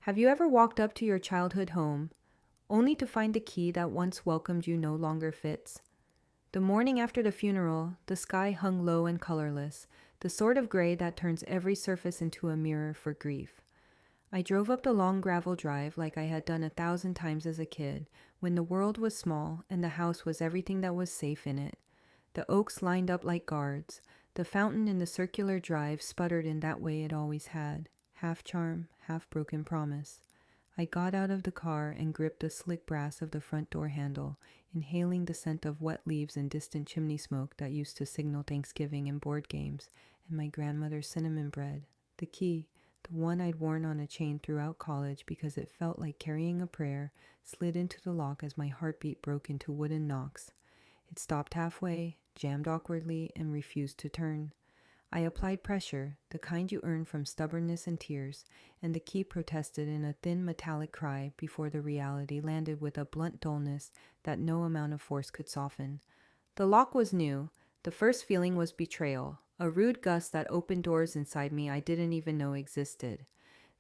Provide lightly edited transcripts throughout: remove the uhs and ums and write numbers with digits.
Have you ever walked up to your childhood home, only to find the key that once welcomed you no longer fits? The morning after the funeral, the sky hung low and colorless, the sort of gray that turns every surface into a mirror for grief. I drove up the long gravel drive like I had done 1,000 times as a kid, when the world was small and the house was everything that was safe in it. The oaks lined up like guards. The fountain in the circular drive sputtered in that way it always had, half charm, half broken promise. I got out of the car and gripped the slick brass of the front door handle, inhaling the scent of wet leaves and distant chimney smoke that used to signal Thanksgiving and board games, and my grandmother's cinnamon bread. The key, the one I'd worn on a chain throughout college because it felt like carrying a prayer, slid into the lock as my heartbeat broke into wooden knocks. It stopped halfway, jammed awkwardly, and refused to turn. I applied pressure, the kind you earn from stubbornness and tears, and the key protested in a thin metallic cry before the reality landed with a blunt dullness that no amount of force could soften. The lock was new. The first feeling was betrayal, a rude gust that opened doors inside me I didn't even know existed.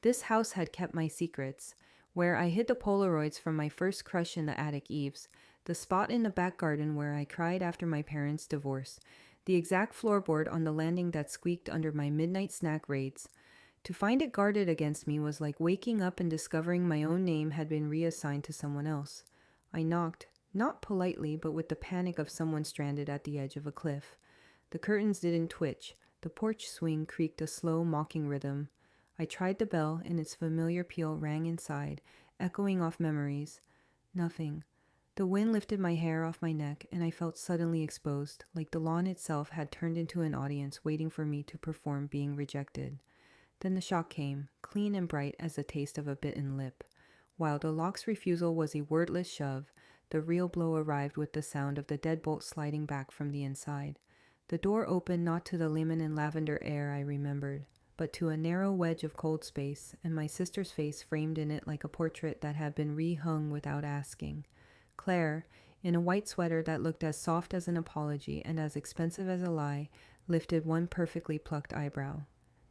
This house had kept my secrets, where I hid the Polaroids from my first crush in the attic eaves, the spot in the back garden where I cried after my parents' divorce, the exact floorboard on the landing that squeaked under my midnight snack raids. To find it guarded against me was like waking up and discovering my own name had been reassigned to someone else. I knocked, not politely, but with the panic of someone stranded at the edge of a cliff. The curtains didn't twitch. The porch swing creaked a slow, mocking rhythm. I tried the bell, and its familiar peal rang inside, echoing off memories. Nothing. The wind lifted my hair off my neck, and I felt suddenly exposed, like the lawn itself had turned into an audience waiting for me to perform being rejected. Then the shock came, clean and bright as the taste of a bitten lip. While the lock's refusal was a wordless shove, the real blow arrived with the sound of the deadbolt sliding back from the inside. The door opened not to the lemon and lavender air I remembered, but to a narrow wedge of cold space, and my sister's face framed in it like a portrait that had been rehung without asking. Claire, in a white sweater that looked as soft as an apology and as expensive as a lie, lifted one perfectly plucked eyebrow.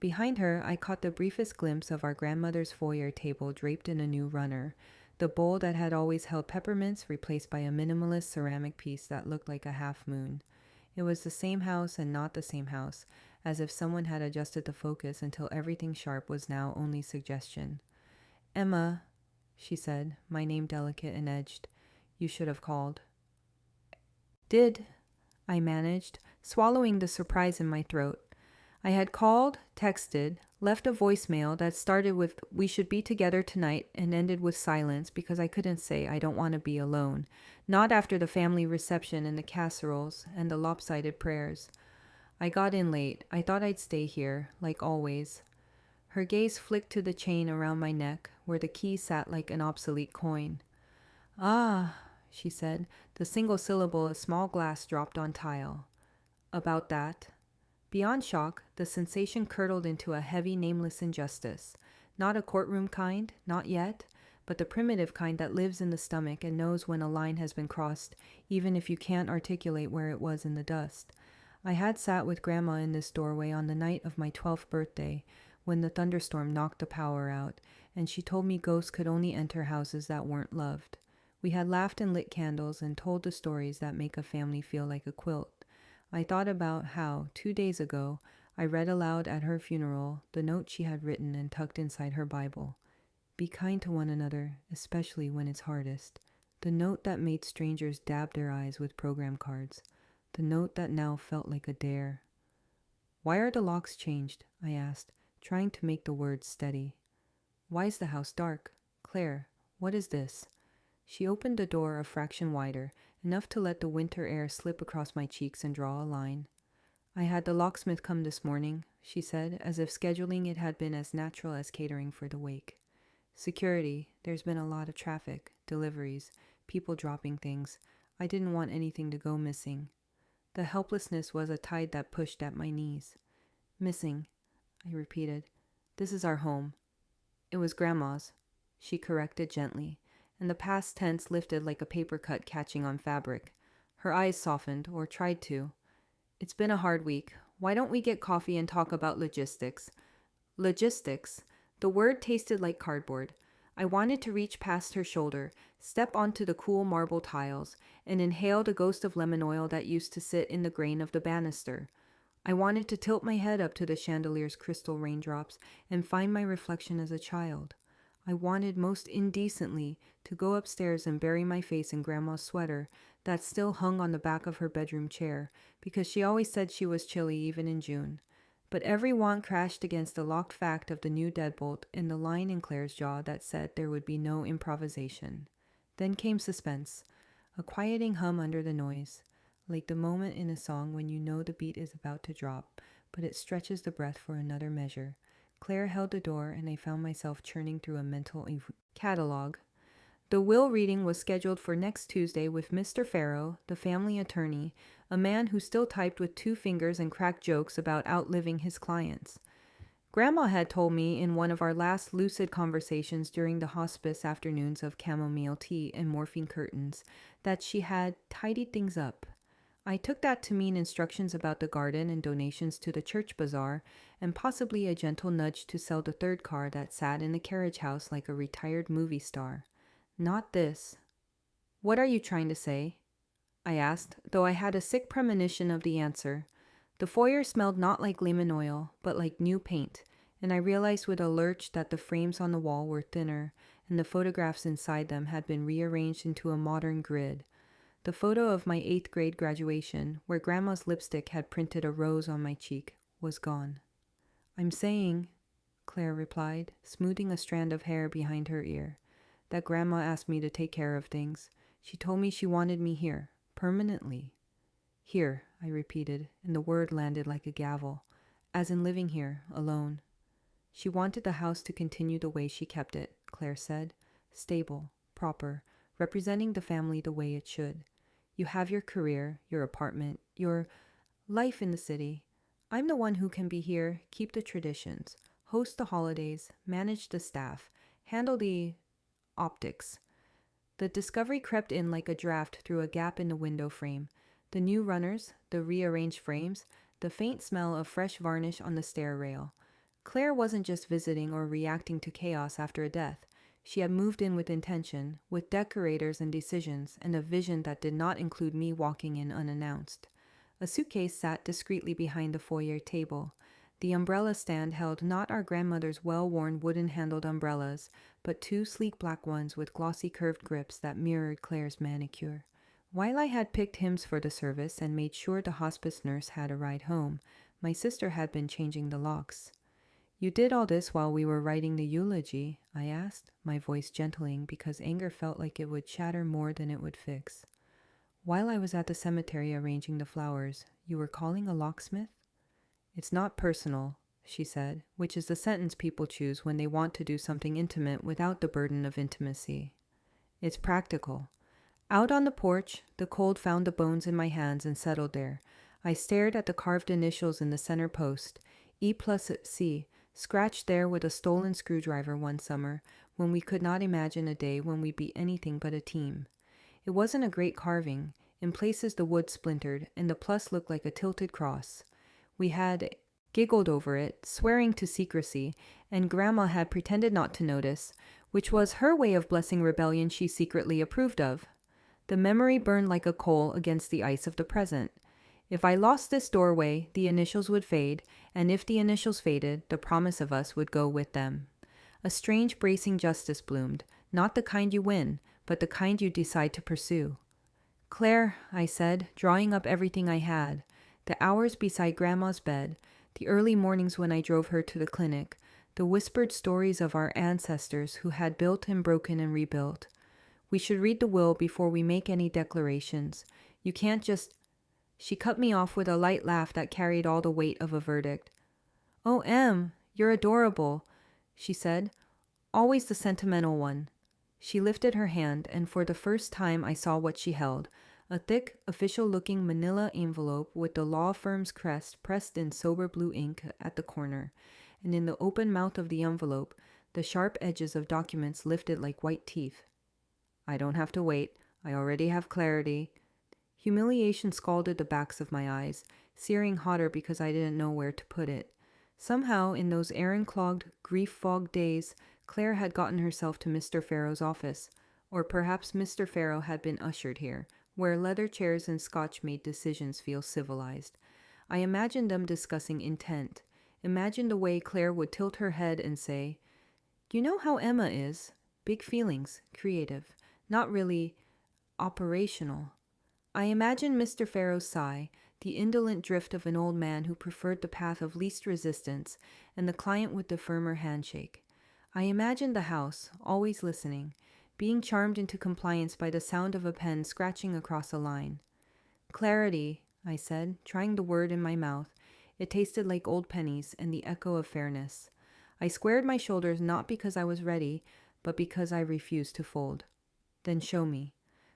Behind her, I caught the briefest glimpse of our grandmother's foyer table draped in a new runner, the bowl that had always held peppermints replaced by a minimalist ceramic piece that looked like a half moon. It was the same house and not the same house, as if someone had adjusted the focus until everything sharp was now only suggestion. "Emma," she said, my name delicate and edged. "You should have called." "Did," I managed, swallowing the surprise in my throat. I had called, texted, left a voicemail that started with "we should be together tonight" and ended with silence because I couldn't say I don't want to be alone, not after the family reception and the casseroles and the lopsided prayers. I got in late. I thought I'd stay here, like always. Her gaze flicked to the chain around my neck, where the key sat like an obsolete coin. "Ah," she said, the single syllable a small glass dropped on tile. "About that." Beyond shock, the sensation curdled into a heavy, nameless injustice. Not a courtroom kind, not yet, but the primitive kind that lives in the stomach and knows when a line has been crossed, even if you can't articulate where it was in the dust. I had sat with Grandma in this doorway on the night of my 12th birthday, when the thunderstorm knocked the power out, and she told me ghosts could only enter houses that weren't loved. We had laughed and lit candles and told the stories that make a family feel like a quilt. I thought about how, 2 days ago, I read aloud at her funeral the note she had written and tucked inside her Bible. "Be kind to one another, especially when it's hardest." The note that made strangers dab their eyes with program cards. The note that now felt like a dare. "Why are the locks changed?" I asked, trying to make the words steady. "Why is the house dark? Claire, what is this?" She opened the door a fraction wider, enough to let the winter air slip across my cheeks and draw a line. "I had the locksmith come this morning," she said, as if scheduling it had been as natural as catering for the wake. "Security. There's been a lot of traffic, deliveries, people dropping things. I didn't want anything to go missing." The helplessness was a tide that pushed at my knees. "Missing," I repeated. "This is our home." "It was Grandma's," she corrected gently, and the past tense lifted like a paper cut catching on fabric. Her eyes softened, or tried to. "It's been a hard week. Why don't we get coffee and talk about logistics?" Logistics. The word tasted like cardboard. I wanted to reach past her shoulder, step onto the cool marble tiles, and inhale the ghost of lemon oil that used to sit in the grain of the banister. I wanted to tilt my head up to the chandelier's crystal raindrops and find my reflection as a child. I wanted most indecently to go upstairs and bury my face in Grandma's sweater that still hung on the back of her bedroom chair, because she always said she was chilly even in June. But every want crashed against the locked fact of the new deadbolt and the line in Claire's jaw that said there would be no improvisation. Then came suspense, a quieting hum under the noise, like the moment in a song when you know the beat is about to drop, but it stretches the breath for another measure. Claire held the door, and I found myself churning through a mental catalog. The will reading was scheduled for next Tuesday with Mr. Farrow, the family attorney, a man who still typed with 2 fingers and cracked jokes about outliving his clients. Grandma had told me in one of our last lucid conversations during the hospice afternoons of chamomile tea and morphine curtains that she had tidied things up. I took that to mean instructions about the garden and donations to the church bazaar, and possibly a gentle nudge to sell the 3rd car that sat in the carriage house like a retired movie star. Not this. What are you trying to say? I asked, though I had a sick premonition of the answer. The foyer smelled not like lemon oil, but like new paint, and I realized with a lurch that the frames on the wall were thinner, and the photographs inside them had been rearranged into a modern grid. The photo of my 8th grade graduation, where Grandma's lipstick had printed a rose on my cheek, was gone. I'm saying, Claire replied, smoothing a strand of hair behind her ear, that Grandma asked me to take care of things. She told me she wanted me here, permanently. Here, I repeated, and the word landed like a gavel, as in living here, alone. She wanted the house to continue the way she kept it, Claire said, stable, proper, representing the family the way it should. You have your career, your apartment, your life in the city. I'm the one who can be here, keep the traditions, host the holidays, manage the staff, handle the optics. The discovery crept in like a draft through a gap in the window frame. The new runners, the rearranged frames, the faint smell of fresh varnish on the stair rail. Claire wasn't just visiting or reacting to chaos after a death. She had moved in with intention, with decorators and decisions, and a vision that did not include me walking in unannounced. A suitcase sat discreetly behind the foyer table. The umbrella stand held not our grandmother's well-worn wooden-handled umbrellas, but 2 sleek black ones with glossy curved grips that mirrored Claire's manicure. While I had picked hymns for the service and made sure the hospice nurse had a ride home, my sister had been changing the locks. You did all this while we were writing the eulogy, I asked, my voice gentling because anger felt like it would shatter more than it would fix. While I was at the cemetery arranging the flowers, you were calling a locksmith? It's not personal, she said, which is the sentence people choose when they want to do something intimate without the burden of intimacy. It's practical. Out on the porch, the cold found the bones in my hands and settled there. I stared at the carved initials in the center post, E+C, scratched there with a stolen screwdriver one summer when we could not imagine a day when we'd be anything but a team. It wasn't a great carving. In places the wood splintered, and the plus looked like a tilted cross. We had giggled over it, swearing to secrecy, and Grandma had pretended not to notice, which was her way of blessing rebellion she secretly approved of. The memory burned like a coal against the ice of the present. If I lost this doorway, the initials would fade, and if the initials faded, the promise of us would go with them. A strange bracing justice bloomed, not the kind you win, but the kind you decide to pursue. Claire, I said, drawing up everything I had, the hours beside Grandma's bed, the early mornings when I drove her to the clinic, the whispered stories of our ancestors who had built and broken and rebuilt. We should read the will before we make any declarations. You can't just... She cut me off with a light laugh that carried all the weight of a verdict. Oh, Em, you're adorable, she said. Always the sentimental one. She lifted her hand, and for the first time I saw what she held, a thick, official-looking manila envelope with the law firm's crest pressed in sober blue ink at the corner, and in the open mouth of the envelope, the sharp edges of documents lifted like white teeth. I don't have to wait. I already have clarity. Humiliation scalded the backs of my eyes, searing hotter because I didn't know where to put it. Somehow, in those Aaron-clogged, grief-fogged days, Claire had gotten herself to Mr. Farrow's office, or perhaps Mr. Farrow had been ushered here, where leather chairs and scotch made decisions feel civilized. I imagined them discussing intent. Imagined the way Claire would tilt her head and say, "You know how Emma is. Big feelings, creative, not really operational." I imagined Mr. Farrow's sigh, the indolent drift of an old man who preferred the path of least resistance, and the client with the firmer handshake. I imagined the house, always listening, being charmed into compliance by the sound of a pen scratching across a line. "Clarity," I said, trying the word in my mouth. It tasted like old pennies and the echo of fairness. I squared my shoulders not because I was ready, but because I refused to fold. "Then show me."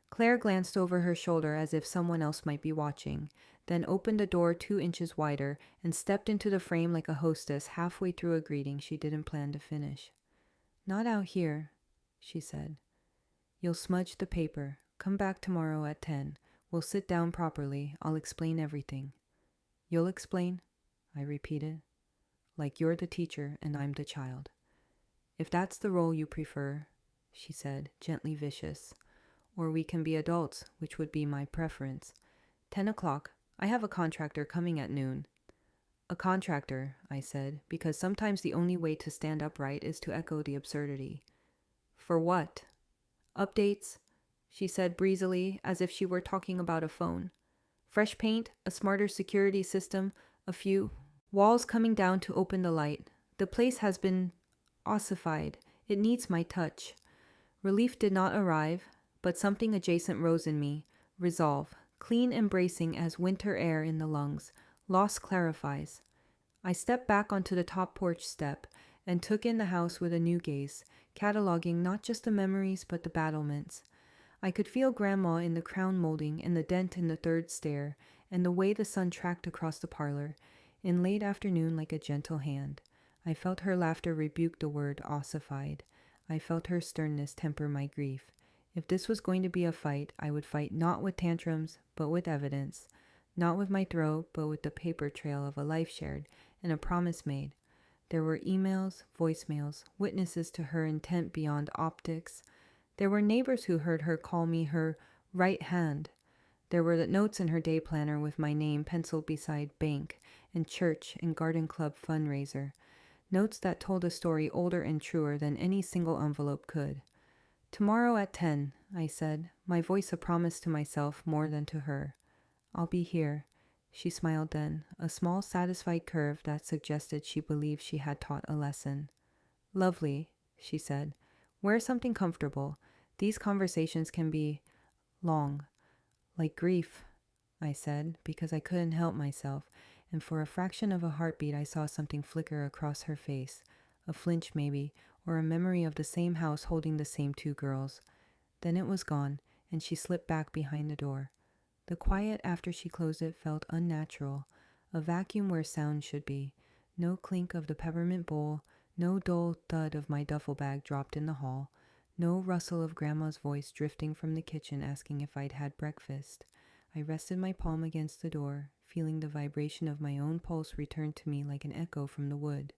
Claire glanced over her shoulder as if someone else might be watching, then opened the door 2 inches wider and stepped into the frame like a hostess halfway through a greeting she didn't plan to finish. "Not out here," she said. "You'll smudge the paper. Come back tomorrow at 10. We'll sit down properly. I'll explain everything." "You'll explain?" I repeated. "Like you're the teacher and I'm the child." "If that's the role you prefer," she said, gently vicious. "Or we can be adults, which would be my preference. 10 o'clock. I have a contractor coming at noon." "A contractor," I said, because sometimes the only way to stand upright is to echo the absurdity. "For what?" "Updates," she said breezily, as if she were talking about a phone. "Fresh paint, a smarter security system, a few walls coming down to open the light. The place has been ossified. It needs my touch." Relief did not arrive, but something adjacent rose in me. Resolve, clean embracing as winter air in the lungs. Loss clarifies. I stepped back onto the top porch step and took in the house with a new gaze, cataloging not just the memories but the battlements. I could feel Grandma in the crown molding and the dent in the third stair, and the way the sun tracked across the parlor, in late afternoon like a gentle hand. I felt her laughter rebuke the word ossified. I felt her sternness temper my grief. If this was going to be a fight, I would fight not with tantrums, but with evidence. Not with my throat, but with the paper trail of a life shared and a promise made. There were emails, voicemails, witnesses to her intent beyond optics. There were neighbors who heard her call me her right hand. There were the notes in her day planner with my name penciled beside bank and church and garden club fundraiser. Notes that told a story older and truer than any single envelope could. "Tomorrow at 10, I said, my voice a promise to myself more than to her. "I'll be here." She smiled then, a small satisfied curve that suggested she believed she had taught a lesson. "Lovely," she said. "Wear something comfortable. These conversations can be long." "Like grief," I said, because I couldn't help myself, and for a fraction of a heartbeat I saw something flicker across her face, a flinch maybe, or a memory of the same house holding the same 2 girls. Then it was gone, and she slipped back behind the door. The quiet after she closed it felt unnatural, a vacuum where sound should be. No clink of the peppermint bowl, no dull thud of my duffel bag dropped in the hall, no rustle of Grandma's voice drifting from the kitchen asking if I'd had breakfast. I rested my palm against the door, feeling the vibration of my own pulse return to me like an echo from the wood.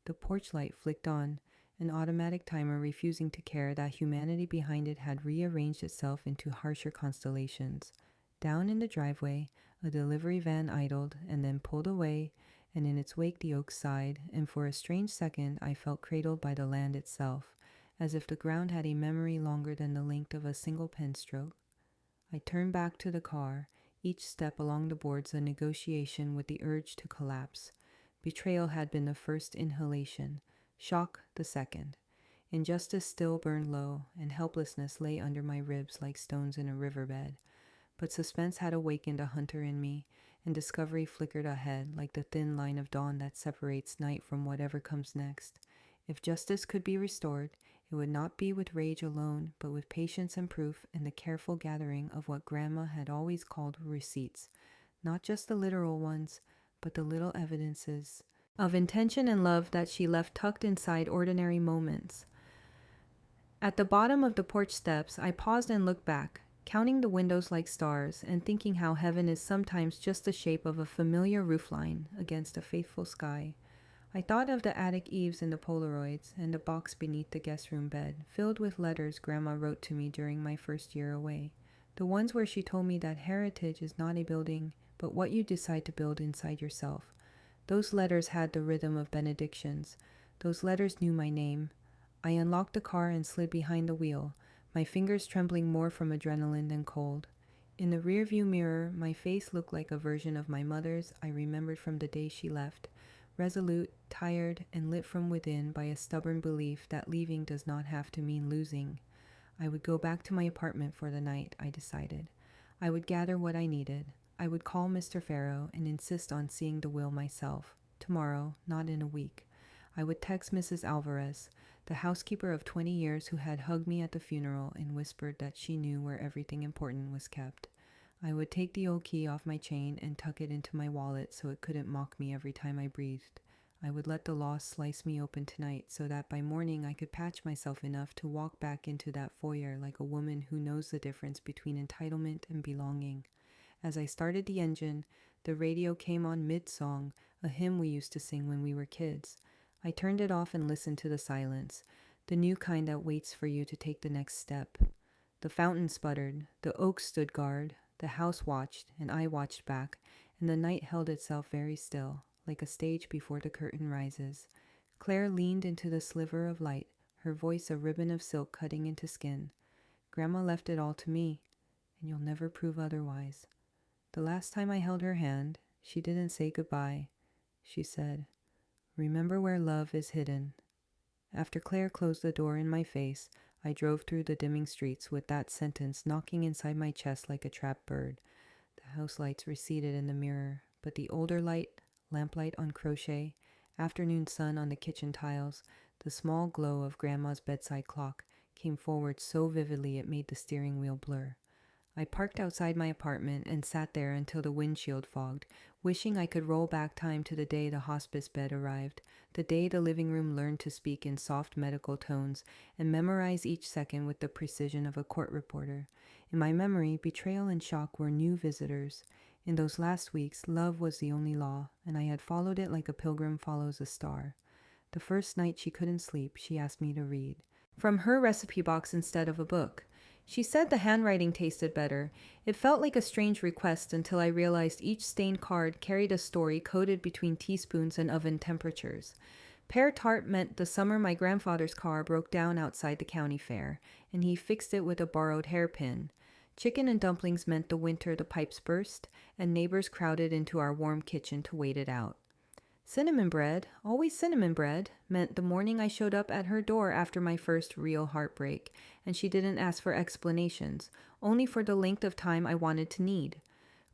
The porch light flicked on, an automatic timer refusing to care that humanity behind it had rearranged itself into harsher constellations. Down in the driveway, a delivery van idled and then pulled away, and in its wake the oak sighed, and for a strange second I felt cradled by the land itself, as if the ground had a memory longer than the length of a single pen stroke. I turned back to the car, each step along the boards a negotiation with the urge to collapse. Betrayal had been the first inhalation, shock the second. Injustice still burned low, and helplessness lay under my ribs like stones in a riverbed. But suspense had awakened a hunter in me, and discovery flickered ahead like the thin line of dawn that separates night from whatever comes next. If justice could be restored, it would not be with rage alone, but with patience and proof and the careful gathering of what Grandma had always called receipts, not just the literal ones, but the little evidences of intention and love that she left tucked inside ordinary moments. At the bottom of the porch steps, I paused and looked back, counting the windows like stars and thinking how heaven is sometimes just the shape of a familiar roofline against a faithful sky. I thought of the attic eaves and the Polaroids, and the box beneath the guest room bed, filled with letters Grandma wrote to me during my first year away. The ones where she told me that heritage is not a building, but what you decide to build inside yourself. Those letters had the rhythm of benedictions. Those letters knew my name. I unlocked the car and slid behind the wheel, my fingers trembling more from adrenaline than cold. In the rearview mirror, my face looked like a version of my mother's I remembered from the day she left, resolute, tired, and lit from within by a stubborn belief that leaving does not have to mean losing. I would go back to my apartment for the night, I decided. I would gather what I needed. I would call Mr. Farrow and insist on seeing the will myself. Tomorrow, not in a week. I would text Mrs. Alvarez, the housekeeper of 20 years who had hugged me at the funeral and whispered that she knew where everything important was kept. I would take the old key off my chain and tuck it into my wallet so it couldn't mock me every time I breathed. I would let the loss slice me open tonight so that by morning I could patch myself enough to walk back into that foyer like a woman who knows the difference between entitlement and belonging. As I started the engine, the radio came on mid-song, a hymn we used to sing when we were kids. I turned it off and listened to the silence, the new kind that waits for you to take the next step. The fountain sputtered, the oaks stood guard, the house watched, and I watched back, and the night held itself very still, like a stage before the curtain rises. Claire leaned into the sliver of light, her voice a ribbon of silk cutting into skin. Grandma left it all to me, and you'll never prove otherwise. The last time I held her hand, she didn't say goodbye. She said, "Remember where love is hidden." After Claire closed the door in my face, I drove through the dimming streets with that sentence knocking inside my chest like a trapped bird. The house lights receded in the mirror, but the older light, lamplight on crochet, afternoon sun on the kitchen tiles, the small glow of Grandma's bedside clock came forward so vividly it made the steering wheel blur. I parked outside my apartment and sat there until the windshield fogged, wishing I could roll back time to the day the hospice bed arrived, the day the living room learned to speak in soft medical tones and memorize each second with the precision of a court reporter. In my memory, betrayal and shock were new visitors. In those last weeks, love was the only law, and I had followed it like a pilgrim follows a star. The first night she couldn't sleep, she asked me to read from her recipe box instead of a book. She said the handwriting tasted better. It felt like a strange request until I realized each stained card carried a story coded between teaspoons and oven temperatures. Pear tart meant the summer my grandfather's car broke down outside the county fair, and he fixed it with a borrowed hairpin. Chicken and dumplings meant the winter the pipes burst, and neighbors crowded into our warm kitchen to wait it out. Cinnamon bread, always cinnamon bread, meant the morning I showed up at her door after my first real heartbreak, and she didn't ask for explanations, only for the length of time I wanted to need.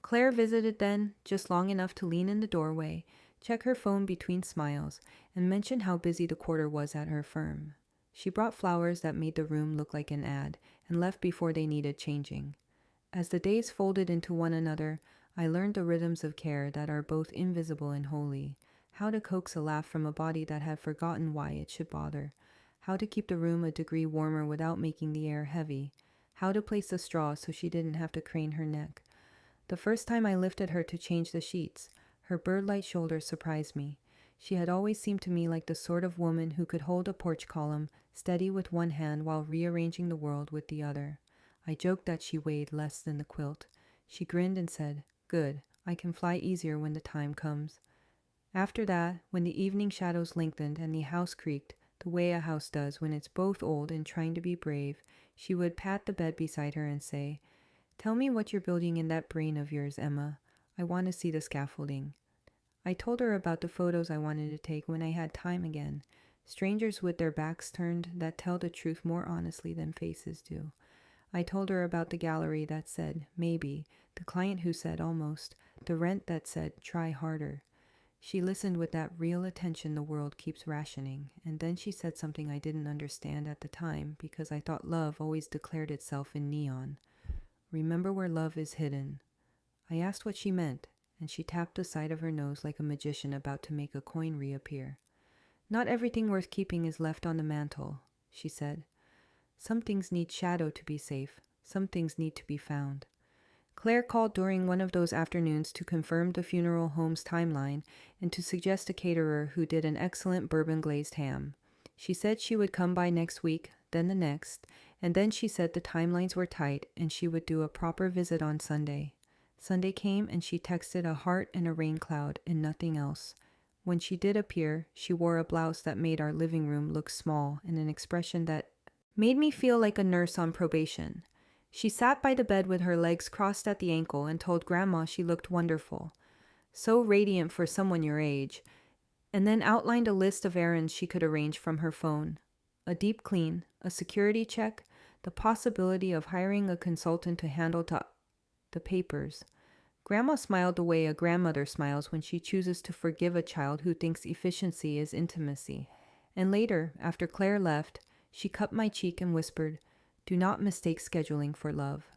Claire visited then, just long enough to lean in the doorway, check her phone between smiles, and mention how busy the quarter was at her firm. She brought flowers that made the room look like an ad, and left before they needed changing. As the days folded into one another, I learned the rhythms of care that are both invisible and holy. How to coax a laugh from a body that had forgotten why it should bother. How to keep the room a degree warmer without making the air heavy. How to place the straw so she didn't have to crane her neck. The first time I lifted her to change the sheets, her bird-like shoulders surprised me. She had always seemed to me like the sort of woman who could hold a porch column steady with one hand while rearranging the world with the other. I joked that she weighed less than the quilt. She grinned and said, "Good, I can fly easier when the time comes." After that, when the evening shadows lengthened and the house creaked, the way a house does when it's both old and trying to be brave, she would pat the bed beside her and say, "Tell me what you're building in that brain of yours, Emma. I want to see the scaffolding." I told her about the photos I wanted to take when I had time again, strangers with their backs turned that tell the truth more honestly than faces do. I told her about the gallery that said, "Maybe," the client who said, "Almost," the rent that said, "Try harder." She listened with that real attention the world keeps rationing, and then she said something I didn't understand at the time because I thought love always declared itself in neon. "Remember where love is hidden." I asked what she meant, and she tapped the side of her nose like a magician about to make a coin reappear. "Not everything worth keeping is left on the mantle," she said. "Some things need shadow to be safe. Some things need to be found." Claire called during one of those afternoons to confirm the funeral home's timeline and to suggest a caterer who did an excellent bourbon glazed ham. She said she would come by next week, then the next, and then she said the timelines were tight and she would do a proper visit on Sunday. Sunday came and she texted a heart and a rain cloud and nothing else. When she did appear, she wore a blouse that made our living room look small and an expression that made me feel like a nurse on probation. She sat by the bed with her legs crossed at the ankle and told Grandma she looked wonderful, so radiant for someone your age, and then outlined a list of errands she could arrange from her phone. A deep clean, a security check, the possibility of hiring a consultant to handle the papers. Grandma smiled the way a grandmother smiles when she chooses to forgive a child who thinks efficiency is intimacy. And later, after Claire left, she cupped my cheek and whispered, "Do not mistake scheduling for love."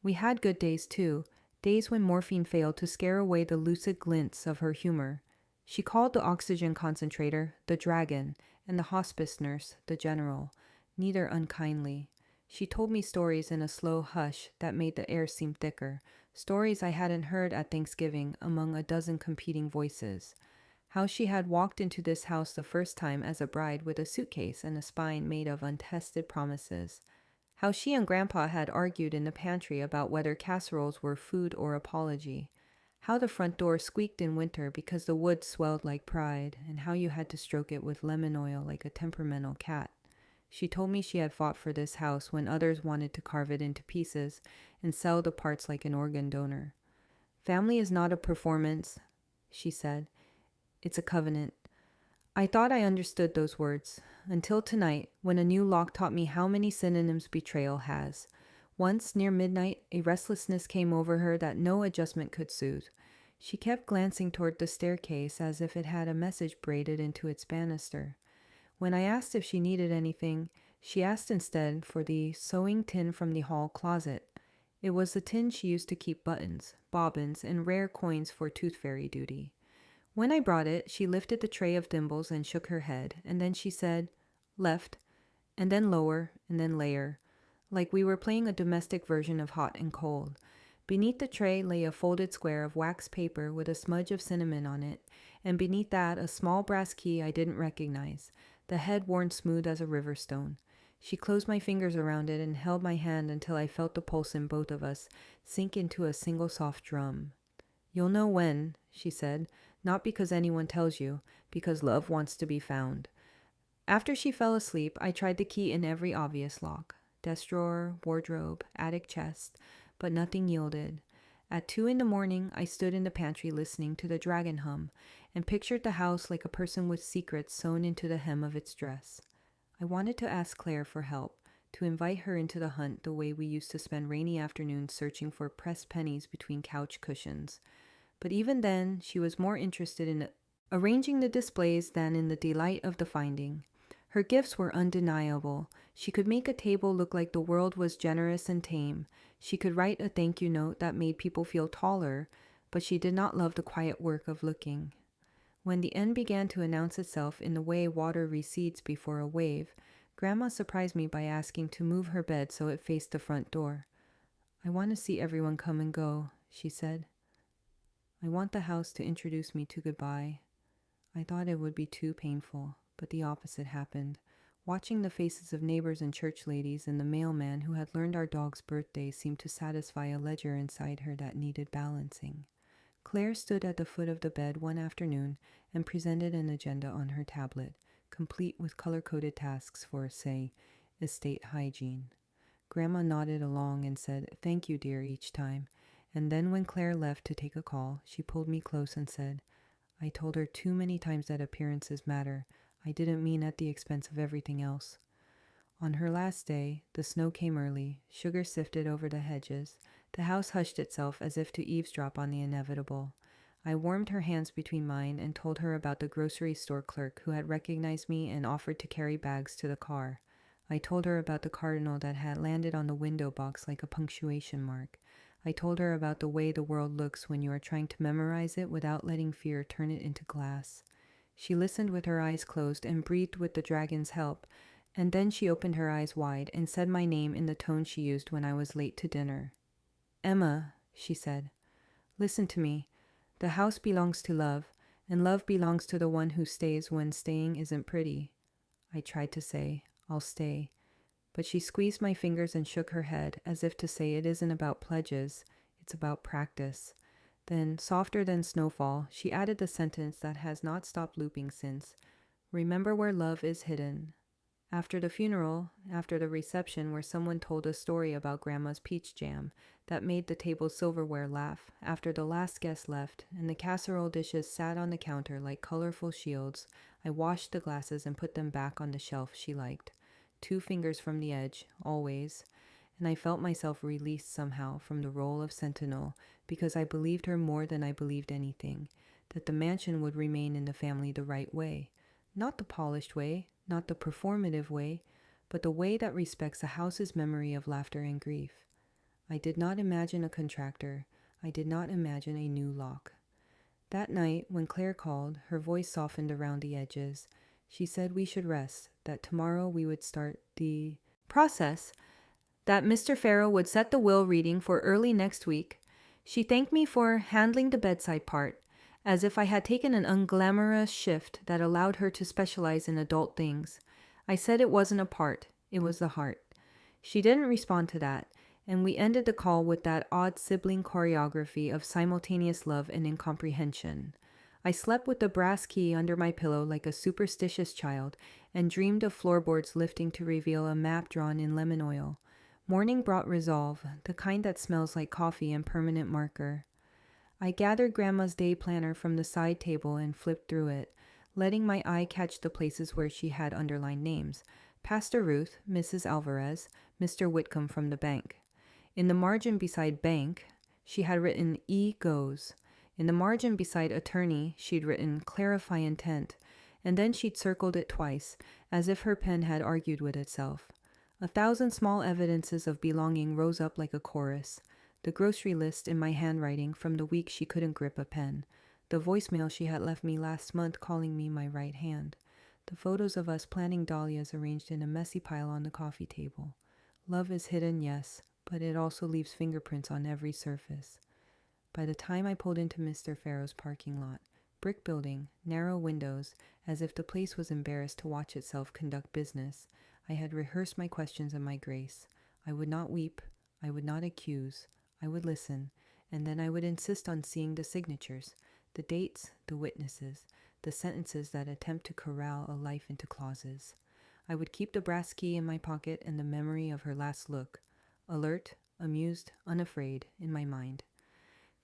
We had good days too, days when morphine failed to scare away the lucid glints of her humor. She called the oxygen concentrator the dragon and the hospice nurse the general, neither unkindly. She told me stories in a slow hush that made the air seem thicker, stories I hadn't heard at Thanksgiving among a dozen competing voices. How she had walked into this house the first time as a bride with a suitcase and a spine made of untested promises. How she and Grandpa had argued in the pantry about whether casseroles were food or apology. How the front door squeaked in winter because the wood swelled like pride, and how you had to stroke it with lemon oil like a temperamental cat. She told me she had fought for this house when others wanted to carve it into pieces and sell the parts like an organ donor. Family is not a performance, she said. It's a covenant. I thought I understood those words, until tonight, when a new lock taught me how many synonyms betrayal has. Once, near midnight, a restlessness came over her that no adjustment could soothe. She kept glancing toward the staircase as if it had a message braided into its banister. When I asked if she needed anything, she asked instead for the sewing tin from the hall closet. It was the tin she used to keep buttons, bobbins, and rare coins for tooth fairy duty. When I brought it, she lifted the tray of thimbles and shook her head, and then she said, "Left," and then lower, and then layer, like we were playing a domestic version of hot and cold. Beneath the tray lay a folded square of wax paper with a smudge of cinnamon on it, and beneath that a small brass key I didn't recognize, the head worn smooth as a river stone. She closed my fingers around it and held my hand until I felt the pulse in both of us sink into a single soft drum. "You'll know when," she said, "not because anyone tells you, because love wants to be found." After she fell asleep, I tried the key in every obvious lock, desk drawer, wardrobe, attic chest, but nothing yielded. At 2 a.m, I stood in the pantry listening to the dragon hum and pictured the house like a person with secrets sewn into the hem of its dress. I wanted to ask Claire for help, to invite her into the hunt the way we used to spend rainy afternoons searching for pressed pennies between couch cushions. But even then, she was more interested in arranging the displays than in the delight of the finding. Her gifts were undeniable. She could make a table look like the world was generous and tame. She could write a thank you note that made people feel taller, but she did not love the quiet work of looking. When the end began to announce itself in the way water recedes before a wave, Grandma surprised me by asking to move her bed so it faced the front door. "I want to see everyone come and go," she said. "I want the house to introduce me to goodbye." I thought it would be too painful, but the opposite happened. Watching the faces of neighbors and church ladies and the mailman who had learned our dog's birthday seemed to satisfy a ledger inside her that needed balancing. Claire stood at the foot of the bed one afternoon and presented an agenda on her tablet, complete with color-coded tasks for, say, estate hygiene. Grandma nodded along and said, "Thank you, dear," each time, and then when Claire left to take a call, she pulled me close and said, "I told her too many times that appearances matter. I didn't mean at the expense of everything else." On her last day, the snow came early, sugar sifted over the hedges, the house hushed itself as if to eavesdrop on the inevitable. I warmed her hands between mine and told her about the grocery store clerk who had recognized me and offered to carry bags to the car. I told her about the cardinal that had landed on the window box like a punctuation mark. I told her about the way the world looks when you are trying to memorize it without letting fear turn it into glass. She listened with her eyes closed and breathed with the dragon's help, and then she opened her eyes wide and said my name in the tone she used when I was late to dinner. "Emma," she said. Listen to me. The house belongs to love, and love belongs to the one who stays when staying isn't pretty. I tried to say, I'll stay, but she squeezed my fingers and shook her head as if to say it isn't about pledges, it's about practice. Then, softer than snowfall, she added the sentence that has not stopped looping since. Remember where love is hidden. After the funeral, after the reception where someone told a story about Grandma's peach jam that made the table's silverware laugh, after the last guest left and the casserole dishes sat on the counter like colorful shields, I washed the glasses and put them back on the shelf she liked. 2 fingers from the edge, always, and I felt myself released somehow from the role of sentinel because I believed her more than I believed anything, that the mansion would remain in the family the right way. Not the polished way, not the performative way, but the way that respects a house's memory of laughter and grief. I did not imagine a contractor. I did not imagine a new lock. That night, when Claire called, her voice softened around the edges. She said we should rest, that tomorrow we would start the process, that Mr. Farrow would set the will reading for early next week. She thanked me for handling the bedside part, as if I had taken an unglamorous shift that allowed her to specialize in adult things. I said it wasn't a part, it was the heart. She didn't respond to that, and we ended the call with that odd sibling choreography of simultaneous love and incomprehension. I slept with the brass key under my pillow like a superstitious child and dreamed of floorboards lifting to reveal a map drawn in lemon oil. Morning brought resolve, the kind that smells like coffee and permanent marker. I gathered Grandma's day planner from the side table and flipped through it, letting my eye catch the places where she had underlined names. Pastor Ruth, Mrs. Alvarez, Mr. Whitcomb from the bank. In the margin beside bank, she had written E goes. In the margin beside attorney, she'd written clarify intent, and then she'd circled it twice, as if her pen had argued with itself. 1,000 small evidences of belonging rose up like a chorus. The grocery list in my handwriting from the week she couldn't grip a pen. The voicemail she had left me last month calling me my right hand. The photos of us planting dahlias arranged in a messy pile on the coffee table. Love is hidden, yes, but it also leaves fingerprints on every surface. By the time I pulled into Mr. Farrow's parking lot, brick building, narrow windows, as if the place was embarrassed to watch itself conduct business, I had rehearsed my questions and my grace. I would not weep, I would not accuse, I would listen, and then I would insist on seeing the signatures, the dates, the witnesses, the sentences that attempt to corral a life into clauses. I would keep the brass key in my pocket and the memory of her last look, alert, amused, unafraid, in my mind.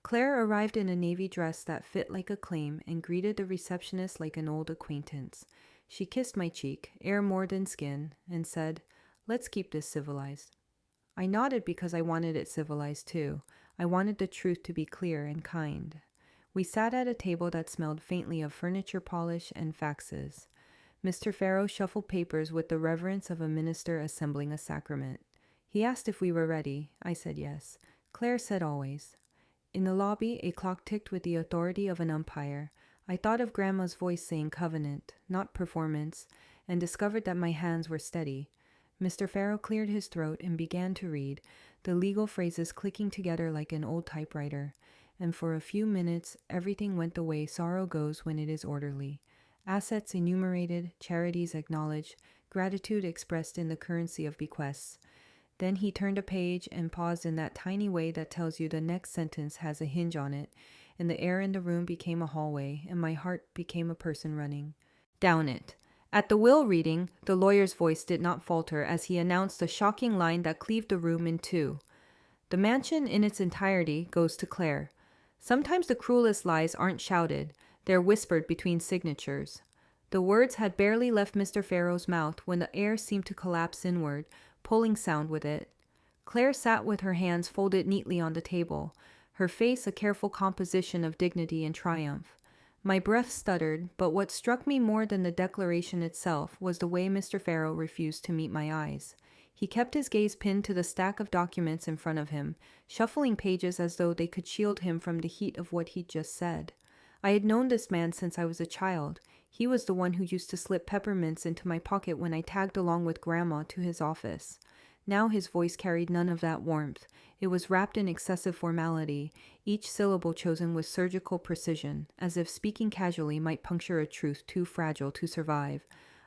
Claire arrived in a navy dress that fit like a claim and greeted the receptionist like an old acquaintance. She kissed my cheek, air more than skin, and said, "Let's keep this civilized." I nodded because I wanted it civilized too. I wanted the truth to be clear and kind. We sat at a table that smelled faintly of furniture polish and faxes. Mr. Farrow shuffled papers with the reverence of a minister assembling a sacrament. He asked if we were ready. I said yes. Claire said always. In the lobby, a clock ticked with the authority of an umpire. I thought of Grandma's voice saying covenant, not performance, and discovered that my hands were steady. Mr. Farrow cleared his throat and began to read, the legal phrases clicking together like an old typewriter, and for a few minutes everything went the way sorrow goes when it is orderly. Assets enumerated, charities acknowledged, gratitude expressed in the currency of bequests. Then he turned a page and paused in that tiny way that tells you the next sentence has a hinge on it, and the air in the room became a hallway, and my heart became a person running down it. At the will reading, the lawyer's voice did not falter as he announced the shocking line that cleaved the room in two. The mansion in its entirety goes to Claire. Sometimes the cruelest lies aren't shouted, they're whispered between signatures. The words had barely left Mr. Farrow's mouth when the air seemed to collapse inward, pulling sound with it. Claire sat with her hands folded neatly on the table, her face a careful composition of dignity and triumph. My breath stuttered, but what struck me more than the declaration itself was the way Mr. Farrow refused to meet my eyes. He kept his gaze pinned to the stack of documents in front of him, shuffling pages as though they could shield him from the heat of what he'd just said. I had known this man since I was a child. He was the one who used to slip peppermints into my pocket when I tagged along with Grandma to his office. Now his voice carried none of that warmth. It was wrapped in excessive formality, each syllable chosen with surgical precision, as if speaking casually might puncture a truth too fragile to survive.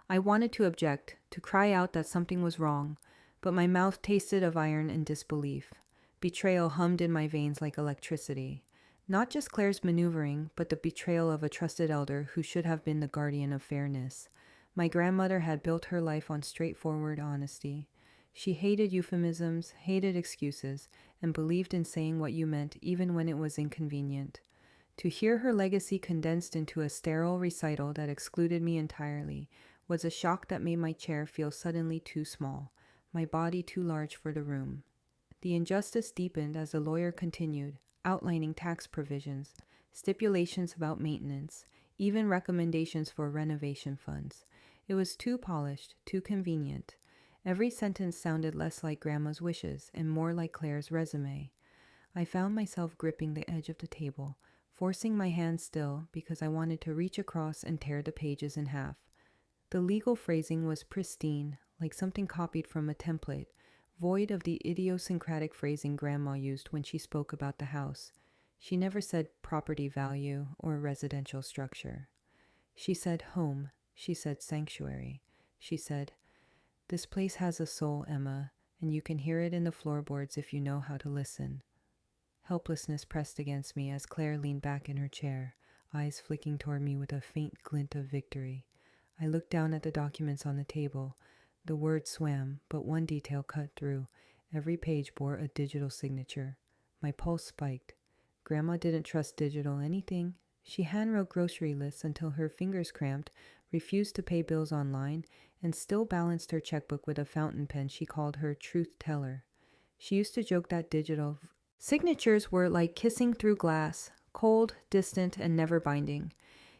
I wanted to object, to cry out that something was wrong, but my mouth tasted of iron and disbelief. Betrayal hummed in my veins like electricity. Not just Claire's maneuvering, but the betrayal of a trusted elder who should have been the guardian of fairness. My grandmother had built her life on straightforward honesty. She hated euphemisms, hated excuses, and believed in saying what you meant even when it was inconvenient. To hear her legacy condensed into a sterile recital that excluded me entirely was a shock that made my chair feel suddenly too small, my body too large for the room. The injustice deepened as the lawyer continued, outlining tax provisions, stipulations about maintenance, even recommendations for renovation funds. It was too polished, too convenient. Every sentence sounded less like Grandma's wishes and more like Claire's resume. I found myself gripping the edge of the table, forcing my hand still because I wanted to reach across and tear the pages in half. The legal phrasing was pristine, like something copied from a template, void of the idiosyncratic phrasing Grandma used when she spoke about the house. She never said property value or residential structure. She said home. She said sanctuary. She said, "This place has a soul, Emma, and you can hear it in the floorboards if you know how to listen." Helplessness pressed against me as Claire leaned back in her chair, eyes flicking toward me with a faint glint of victory. I looked down at the documents on the table. The words swam, but one detail cut through. Every page bore a digital signature. My pulse spiked. Grandma didn't trust digital anything. She handwrote grocery lists until her fingers cramped, refused to pay bills online, and still balanced her checkbook with a fountain pen she called her truth teller. She used to joke that digital signatures were like kissing through glass, cold, distant, and never binding.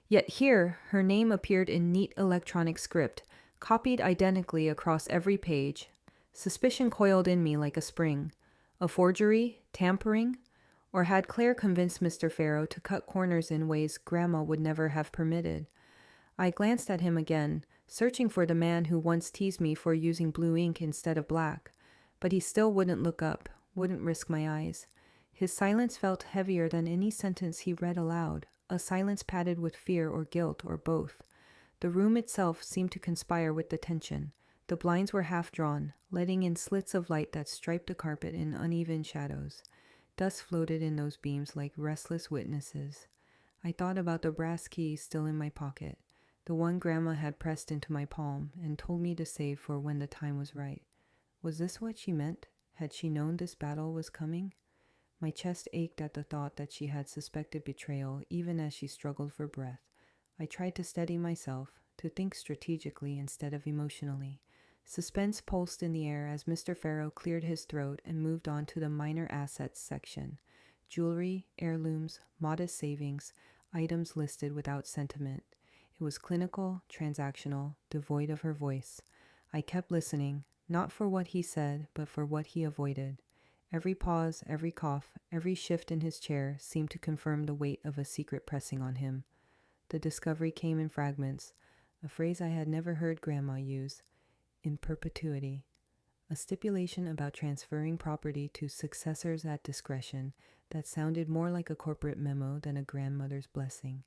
Yet here, her name appeared in neat electronic script, copied identically across every page. Suspicion coiled in me like a spring. A forgery? Tampering? Or had Claire convinced Mr. Farrow to cut corners in ways Grandma would never have permitted? I glanced at him again, searching for the man who once teased me for using blue ink instead of black. But he still wouldn't look up, wouldn't risk my eyes. His silence felt heavier than any sentence he read aloud, a silence padded with fear or guilt or both. The room itself seemed to conspire with the tension. The blinds were half drawn, letting in slits of light that striped the carpet in uneven shadows. Dust floated in those beams like restless witnesses. I thought about the brass key still in my pocket, the one Grandma had pressed into my palm and told me to save for when the time was right. Was this what she meant? Had she known this battle was coming? My chest ached at the thought that she had suspected betrayal even as she struggled for breath. I tried to steady myself, to think strategically instead of emotionally. Suspense pulsed in the air as Mr. Farrow cleared his throat and moved on to the minor assets section. Jewelry, heirlooms, modest savings, items listed without sentiment. It was clinical, transactional, devoid of her voice. I kept listening, not for what he said, but for what he avoided. Every pause, every cough, every shift in his chair seemed to confirm the weight of a secret pressing on him. The discovery came in fragments, a phrase I had never heard Grandma use, in perpetuity, a stipulation about transferring property to successors at discretion that sounded more like a corporate memo than a grandmother's blessing.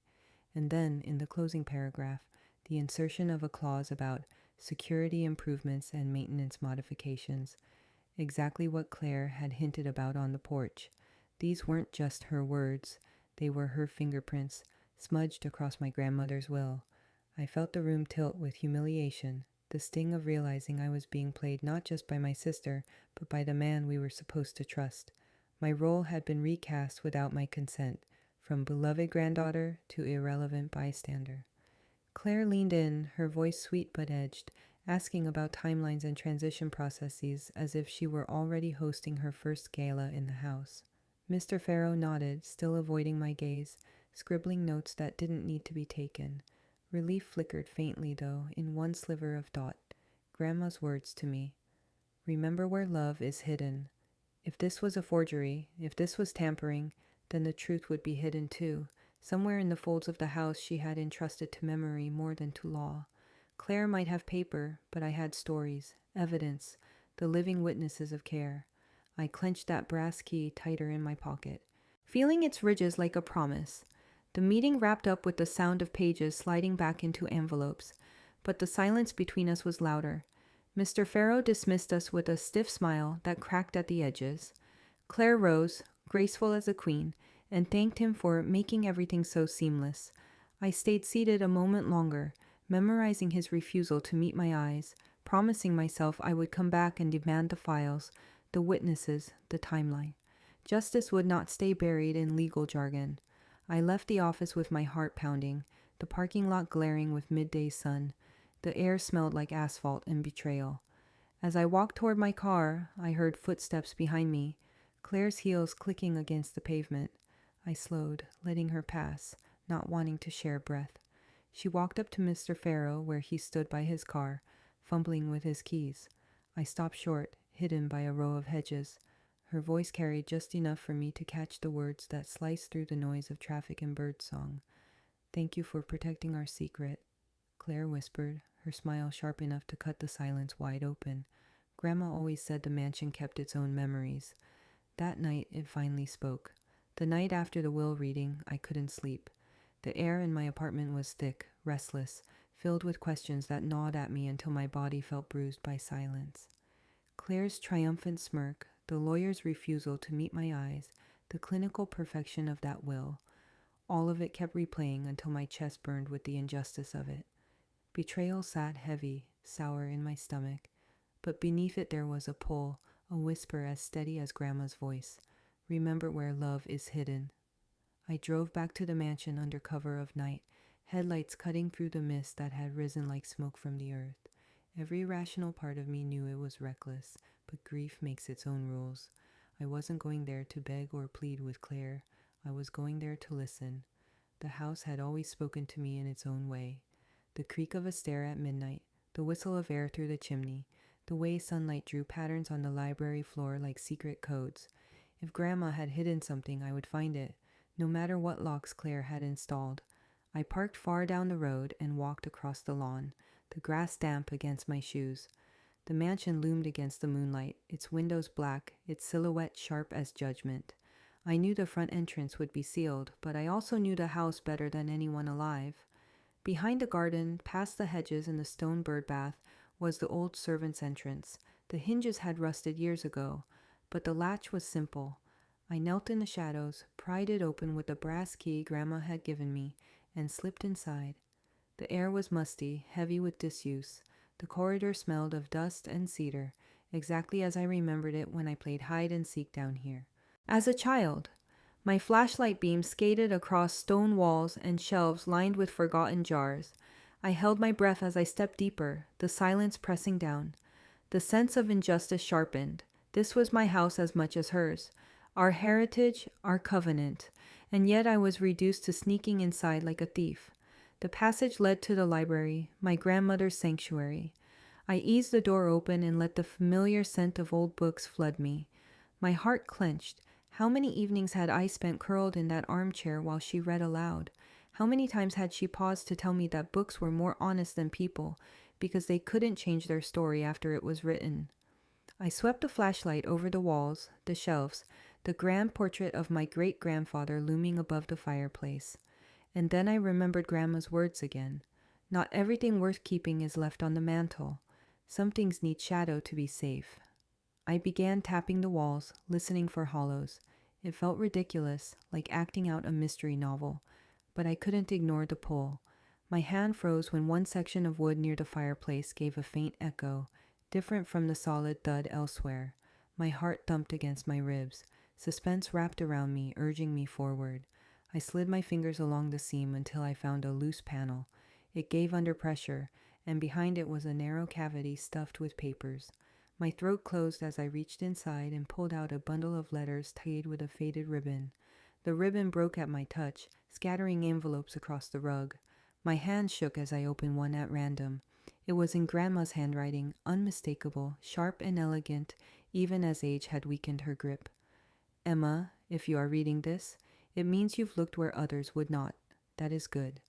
And then, in the closing paragraph, the insertion of a clause about security improvements and maintenance modifications, exactly what Claire had hinted about on the porch. These weren't just her words, they were her fingerprints, smudged across my grandmother's will. I felt the room tilt with humiliation, the sting of realizing I was being played not just by my sister, but by the man we were supposed to trust. My role had been recast without my consent, from beloved granddaughter to irrelevant bystander. Claire leaned in, her voice sweet but edged, asking about timelines and transition processes as if she were already hosting her first gala in the house. Mr. Farrow nodded, still avoiding my gaze, scribbling notes that didn't need to be taken. Relief flickered faintly, though, in one sliver of thought. Grandma's words to me. Remember where love is hidden. If this was a forgery, if this was tampering, then the truth would be hidden too, somewhere in the folds of the house she had entrusted to memory more than to law. Claire might have paper, but I had stories, evidence, the living witnesses of care. I clenched that brass key tighter in my pocket, feeling its ridges like a promise. The meeting wrapped up with the sound of pages sliding back into envelopes, but the silence between us was louder. Mr. Farrow dismissed us with a stiff smile that cracked at the edges. Claire rose, graceful as a queen, and thanked him for making everything so seamless. I stayed seated a moment longer, memorizing his refusal to meet my eyes, promising myself I would come back and demand the files, the witnesses, the timeline. Justice would not stay buried in legal jargon. I left the office with my heart pounding, the parking lot glaring with midday sun. The air smelled like asphalt and betrayal. As I walked toward my car, I heard footsteps behind me, Claire's heels clicking against the pavement. I slowed, letting her pass, not wanting to share breath. She walked up to Mr. Farrow where he stood by his car, fumbling with his keys. I stopped short, hidden by a row of hedges. Her voice carried just enough for me to catch the words that sliced through the noise of traffic and birdsong. "Thank you for protecting our secret," Claire whispered, her smile sharp enough to cut the silence wide open. Grandma always said the mansion kept its own memories. That night it finally spoke. The night after the will reading, I couldn't sleep. The air in my apartment was thick, restless, filled with questions that gnawed at me until my body felt bruised by silence. Claire's triumphant smirk, the lawyer's refusal to meet my eyes, the clinical perfection of that will, all of it kept replaying until my chest burned with the injustice of it. Betrayal sat heavy, sour in my stomach, but beneath it there was a pull, a whisper as steady as Grandma's voice. "Remember where love is hidden." I drove back to the mansion under cover of night, headlights cutting through the mist that had risen like smoke from the earth. Every rational part of me knew it was reckless, but grief makes its own rules. I wasn't going there to beg or plead with Claire. I was going there to listen. The house had always spoken to me in its own way. The creak of a stair at midnight, the whistle of air through the chimney, the way sunlight drew patterns on the library floor like secret codes. If Grandma had hidden something, I would find it, no matter what locks Claire had installed. I parked far down the road and walked across the lawn, the grass damp against my shoes. The mansion loomed against the moonlight, its windows black, its silhouette sharp as judgment. I knew the front entrance would be sealed, but I also knew the house better than anyone alive. Behind the garden, past the hedges and the stone bird bath, was the old servants' entrance. The hinges had rusted years ago, but the latch was simple. I knelt in the shadows, pried it open with the brass key Grandma had given me, and slipped inside. The air was musty, heavy with disuse. The corridor smelled of dust and cedar, exactly as I remembered it when I played hide and seek down here. As a child, my flashlight beam skated across stone walls and shelves lined with forgotten jars. I held my breath as I stepped deeper, the silence pressing down. The sense of injustice sharpened. This was my house as much as hers, our heritage, our covenant, and yet I was reduced to sneaking inside like a thief. The passage led to the library, my grandmother's sanctuary. I eased the door open and let the familiar scent of old books flood me. My heart clenched. How many evenings had I spent curled in that armchair while she read aloud? How many times had she paused to tell me that books were more honest than people because they couldn't change their story after it was written? I swept the flashlight over the walls, the shelves, the grand portrait of my great-grandfather looming above the fireplace. And then I remembered Grandma's words again. Not everything worth keeping is left on the mantel. Some things need shadow to be safe. I began tapping the walls, listening for hollows. It felt ridiculous, like acting out a mystery novel, but I couldn't ignore the pull. My hand froze when one section of wood near the fireplace gave a faint echo, different from the solid thud elsewhere. My heart thumped against my ribs. Suspense wrapped around me, urging me forward. I slid my fingers along the seam until I found a loose panel. It gave under pressure, and behind it was a narrow cavity stuffed with papers. My throat closed as I reached inside and pulled out a bundle of letters tied with a faded ribbon. The ribbon broke at my touch, scattering envelopes across the rug. My hand shook as I opened one at random. It was in Grandma's handwriting, unmistakable, sharp and elegant, even as age had weakened her grip. "Emma, if you are reading this, it means you've looked where others would not. That is good.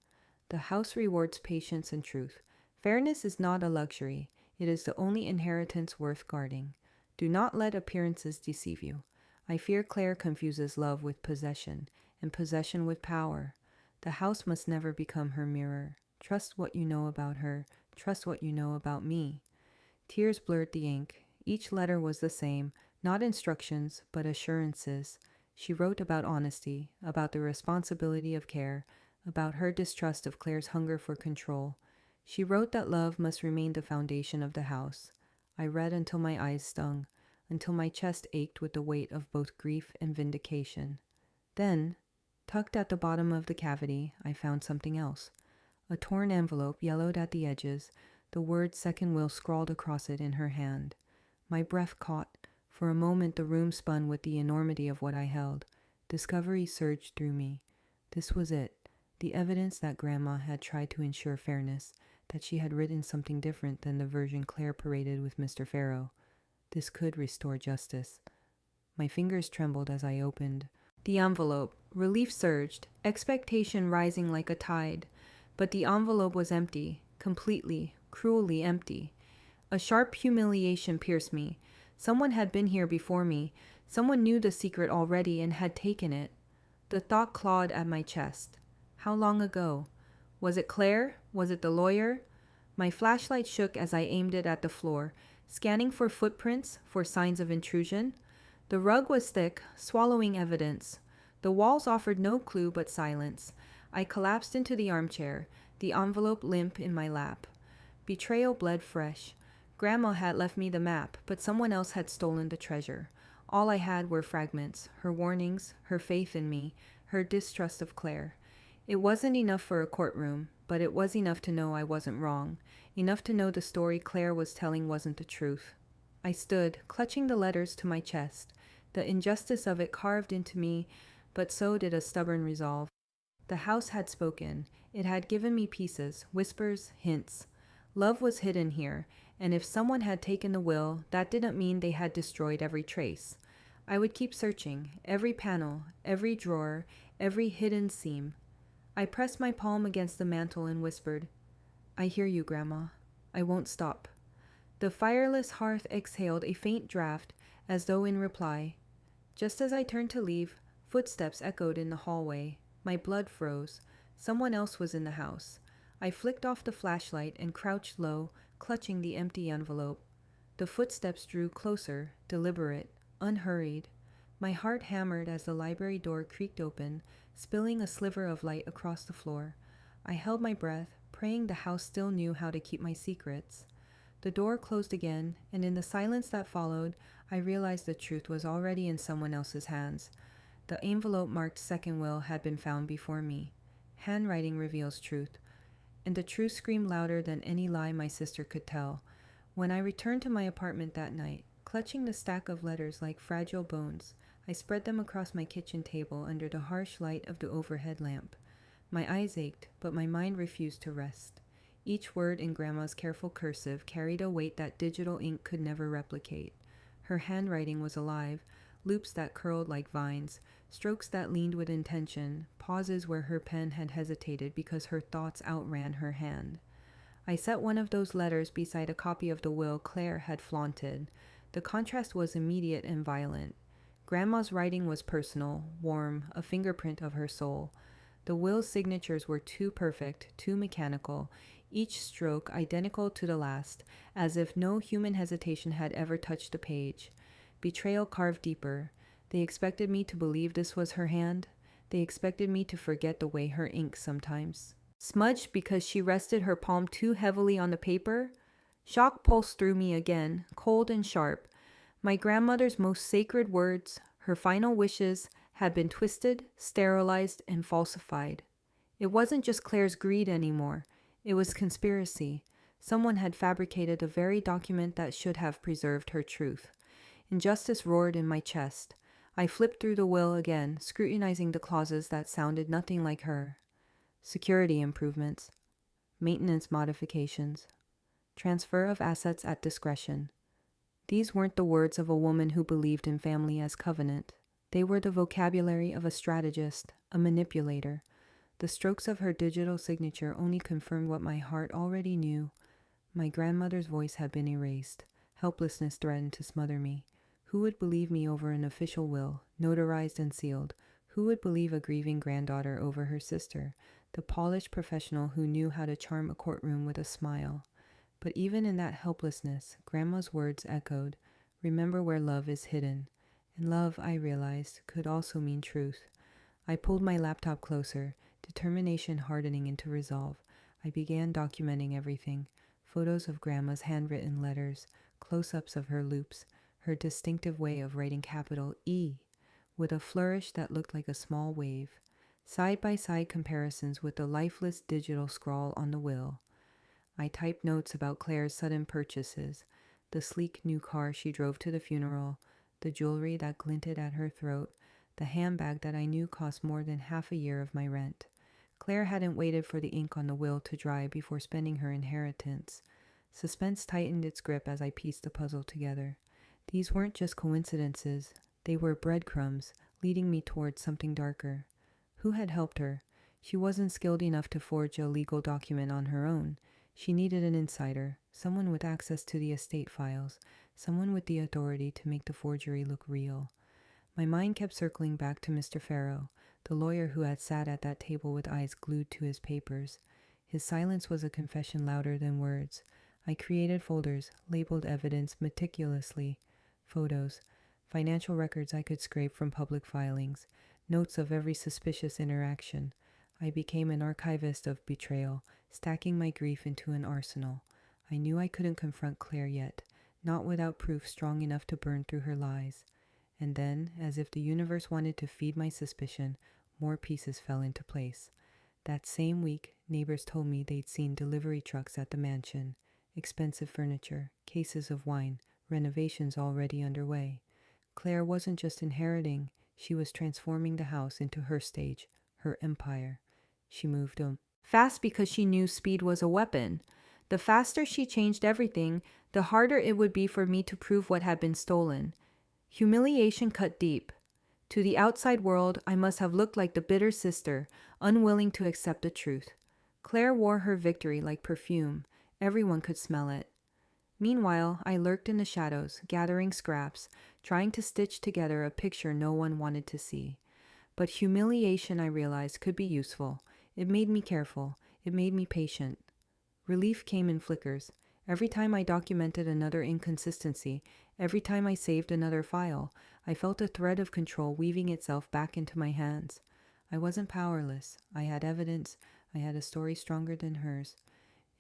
The house rewards patience and truth. Fairness is not a luxury. It is the only inheritance worth guarding. Do not let appearances deceive you. I fear Claire confuses love with possession, and possession with power. The house must never become her mirror. Trust what you know about her. Trust what you know about me. Tears blurred the ink. Each letter was the same, not instructions, but assurances. She wrote about honesty, about the responsibility of care, about her distrust of Claire's hunger for control. She wrote that love must remain the foundation of the house. I read until my eyes stung, until my chest ached with the weight of both grief and vindication. Then, tucked at the bottom of the cavity, I found something else. A torn envelope, yellowed at the edges, the word second will scrawled across it in her hand. My breath caught. For a moment the room spun with the enormity of what I held. Discovery surged through me. This was it. The evidence that Grandma had tried to ensure fairness, that she had written something different than the version Claire paraded with Mr. Farrow. This could restore justice. My fingers trembled as I opened the envelope. Relief surged, expectation rising like a tide. But the envelope was empty, completely, cruelly empty. A sharp humiliation pierced me. Someone had been here before me. Someone knew the secret already and had taken it. The thought clawed at my chest. How long ago? Was it Claire? Was it the lawyer? My flashlight shook as I aimed it at the floor, scanning for footprints, for signs of intrusion. The rug was thick, swallowing evidence. The walls offered no clue but silence. I collapsed into the armchair, the envelope limp in my lap. Betrayal bled fresh. Grandma had left me the map, but someone else had stolen the treasure. All I had were fragments, her warnings, her faith in me, her distrust of Claire. It wasn't enough for a courtroom, but it was enough to know I wasn't wrong, enough to know the story Claire was telling wasn't the truth. I stood, clutching the letters to my chest, the injustice of it carved into me, but so did a stubborn resolve. The house had spoken. It had given me pieces, whispers, hints. Love was hidden here, and if someone had taken the will, that didn't mean they had destroyed every trace. I would keep searching, every panel, every drawer, every hidden seam. I pressed my palm against the mantel and whispered, "I hear you, Grandma. I won't stop." The fireless hearth exhaled a faint draft, as though in reply. Just as I turned to leave, footsteps echoed in the hallway. My blood froze. Someone else was in the house. I flicked off the flashlight and crouched low, clutching the empty envelope. The footsteps drew closer, deliberate, unhurried. My heart hammered as the library door creaked open, spilling a sliver of light across the floor. I held my breath, praying the house still knew how to keep my secrets. The door closed again, and in the silence that followed, I realized the truth was already in someone else's hands. The envelope marked second will had been found before me. Handwriting reveals truth, and the truth screamed louder than any lie my sister could tell. When I returned to my apartment that night, clutching the stack of letters like fragile bones, I spread them across my kitchen table under the harsh light of the overhead lamp. My eyes ached, but my mind refused to rest. Each word in Grandma's careful cursive carried a weight that digital ink could never replicate. Her handwriting was alive, loops that curled like vines, strokes that leaned with intention, pauses where her pen had hesitated because her thoughts outran her hand. I set one of those letters beside a copy of the will Claire had flaunted. The contrast was immediate and violent. Grandma's writing was personal, warm, a fingerprint of her soul. The will's signatures were too perfect, too mechanical, each stroke identical to the last, as if no human hesitation had ever touched the page. Betrayal carved deeper. They expected me to believe this was her hand. They expected me to forget the way her ink sometimes smudged because she rested her palm too heavily on the paper. Shock pulsed through me again, cold and sharp. My grandmother's most sacred words, her final wishes, had been twisted, sterilized, and falsified. It wasn't just Claire's greed anymore. It was conspiracy. Someone had fabricated the very document that should have preserved her truth. Injustice roared in my chest. I flipped through the will again, scrutinizing the clauses that sounded nothing like her. Security improvements, maintenance modifications, transfer of assets at discretion. These weren't the words of a woman who believed in family as covenant. They were the vocabulary of a strategist, a manipulator. The strokes of her digital signature only confirmed what my heart already knew. My grandmother's voice had been erased, Helplessness threatened to smother me. Who would believe me over an official will, notarized and sealed? Who would believe a grieving granddaughter over her sister, the polished professional who knew how to charm a courtroom with a smile? But even in that helplessness, Grandma's words echoed, "Remember where love is hidden." And love, I realized, could also mean truth. I pulled my laptop closer, determination hardening into resolve. I began documenting everything: photos of Grandma's handwritten letters, close-ups of her loops, her distinctive way of writing capital E, with a flourish that looked like a small wave, side-by-side comparisons with the lifeless digital scrawl on the will. I typed notes about Claire's sudden purchases, the sleek new car she drove to the funeral, the jewelry that glinted at her throat, the handbag that I knew cost more than half a year of my rent. Claire hadn't waited for the ink on the will to dry before spending her inheritance. Suspense tightened its grip as I pieced the puzzle together. These weren't just coincidences. They were breadcrumbs, leading me towards something darker. Who had helped her? She wasn't skilled enough to forge a legal document on her own. She needed an insider, someone with access to the estate files, someone with the authority to make the forgery look real. My mind kept circling back to Mr. Farrow, the lawyer who had sat at that table with eyes glued to his papers. His silence was a confession louder than words. I created folders, labeled evidence meticulously: photos, financial records I could scrape from public filings, notes of every suspicious interaction. I became an archivist of betrayal, stacking my grief into an arsenal. I knew I couldn't confront Claire yet, not without proof strong enough to burn through her lies. And then, as if the universe wanted to feed my suspicion, more pieces fell into place. That same week, neighbors told me they'd seen delivery trucks at the mansion, expensive furniture, cases of wine, renovations already underway. Claire wasn't just inheriting, she was transforming the house into her stage, her empire. She moved fast because she knew speed was a weapon. The faster she changed everything, the harder it would be for me to prove what had been stolen. Humiliation cut deep. To the outside world, I must have looked like the bitter sister, unwilling to accept the truth. Claire wore her victory like perfume. Everyone could smell it. Meanwhile, I lurked in the shadows, gathering scraps, trying to stitch together a picture no one wanted to see. But humiliation, I realized, could be useful. It made me careful. It made me patient. Relief came in flickers. Every time I documented another inconsistency, every time I saved another file, I felt a thread of control weaving itself back into my hands. I wasn't powerless. I had evidence. I had a story stronger than hers.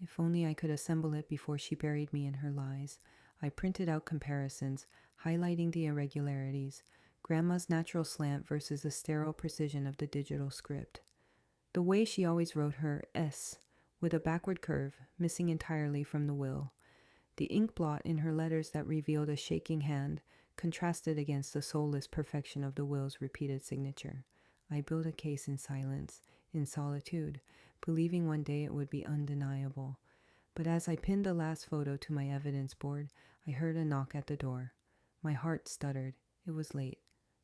If only I could assemble it before she buried me in her lies. I printed out comparisons, highlighting the irregularities, Grandma's natural slant versus the sterile precision of the digital script. The way she always wrote her S, with a backward curve, missing entirely from the will. The ink blot in her letters that revealed a shaking hand contrasted against the soulless perfection of the will's repeated signature. I built a case in silence, in solitude, believing one day it would be undeniable. But as I pinned the last photo to my evidence board, I heard a knock at the door. My heart stuttered. It was late.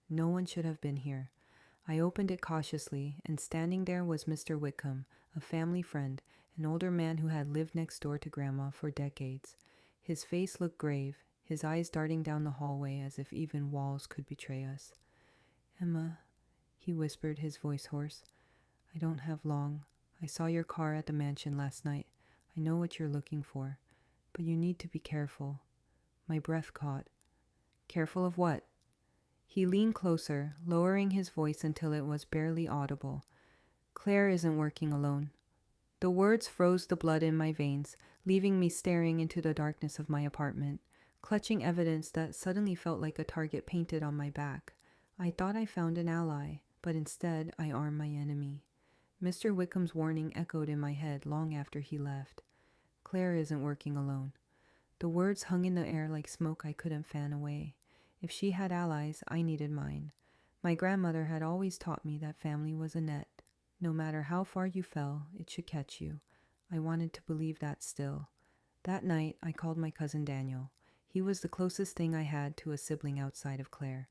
No one should have been here. I opened it cautiously, and standing there was Mr. Whitcomb, a family friend, an older man who had lived next door to Grandma for decades. His face looked grave, his eyes darting down the hallway as if even walls could betray us. "Emma," he whispered, his voice hoarse, "I don't have long. I saw your car at the mansion last night. I know what you're looking for, but you need to be careful." My breath caught. Careful of what? He leaned closer, lowering his voice until it was barely audible. "Claire isn't working alone." The words froze the blood in my veins, leaving me staring into the darkness of my apartment, clutching evidence that suddenly felt like a target painted on my back. I thought I found an ally, but instead I armed my enemy. Mr. Wickham's warning echoed in my head long after he left. Claire isn't working alone. The words hung in the air like smoke I couldn't fan away. If she had allies, I needed mine. My grandmother had always taught me that family was a net. No matter how far you fell, it should catch you. I wanted to believe that still. That night, I called my cousin Daniel. He was the closest thing I had to a sibling outside of Claire.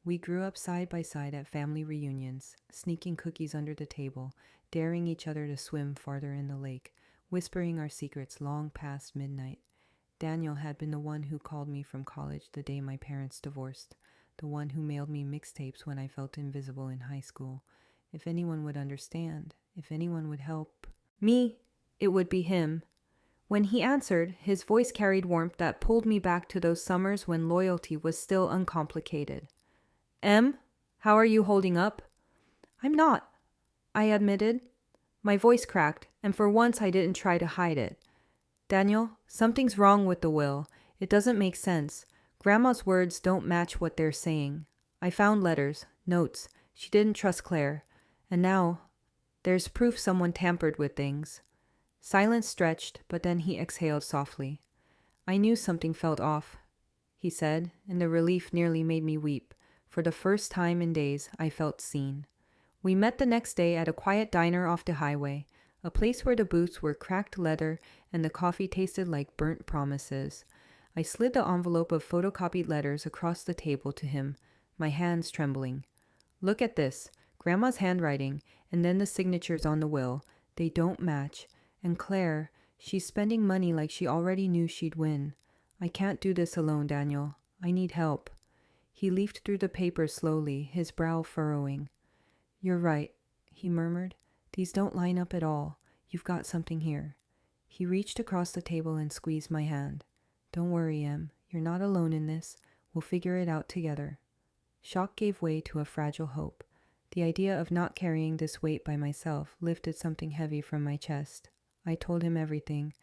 We grew up side by side at family reunions, sneaking cookies under the table, daring each other to swim farther in the lake, whispering our secrets long past midnight. Daniel had been the one who called me from college the day my parents divorced, the one who mailed me mixtapes when I felt invisible in high school. If anyone would understand, if anyone would help me, it would be him. When he answered, his voice carried warmth that pulled me back to those summers when loyalty was still uncomplicated. Em, how are you holding up? I'm not, I admitted. My voice cracked, and for once I didn't try to hide it. Daniel, something's wrong with the will. It doesn't make sense. Grandma's words don't match what they're saying. I found letters, notes. She didn't trust Claire. And now, there's proof someone tampered with things. Silence stretched, but then he exhaled softly. I knew something felt off, he said, and the relief nearly made me weep. For the first time in days, I felt seen. We met the next day at a quiet diner off the highway, a place where the booths were cracked leather and the coffee tasted like burnt promises. I slid the envelope of photocopied letters across the table to him, my hands trembling. Look at this, Grandma's handwriting, and then the signatures on the will. They don't match. And Claire, she's spending money like she already knew she'd win. I can't do this alone, Daniel. I need help. He leafed through the papers slowly, his brow furrowing. You're right, he murmured. These don't line up at all. You've got something here. He reached across the table and squeezed my hand. Don't worry, Em. You're not alone in this. We'll figure it out together. Shock gave way to a fragile hope. The idea of not carrying this weight by myself lifted something heavy from my chest. I told him everything.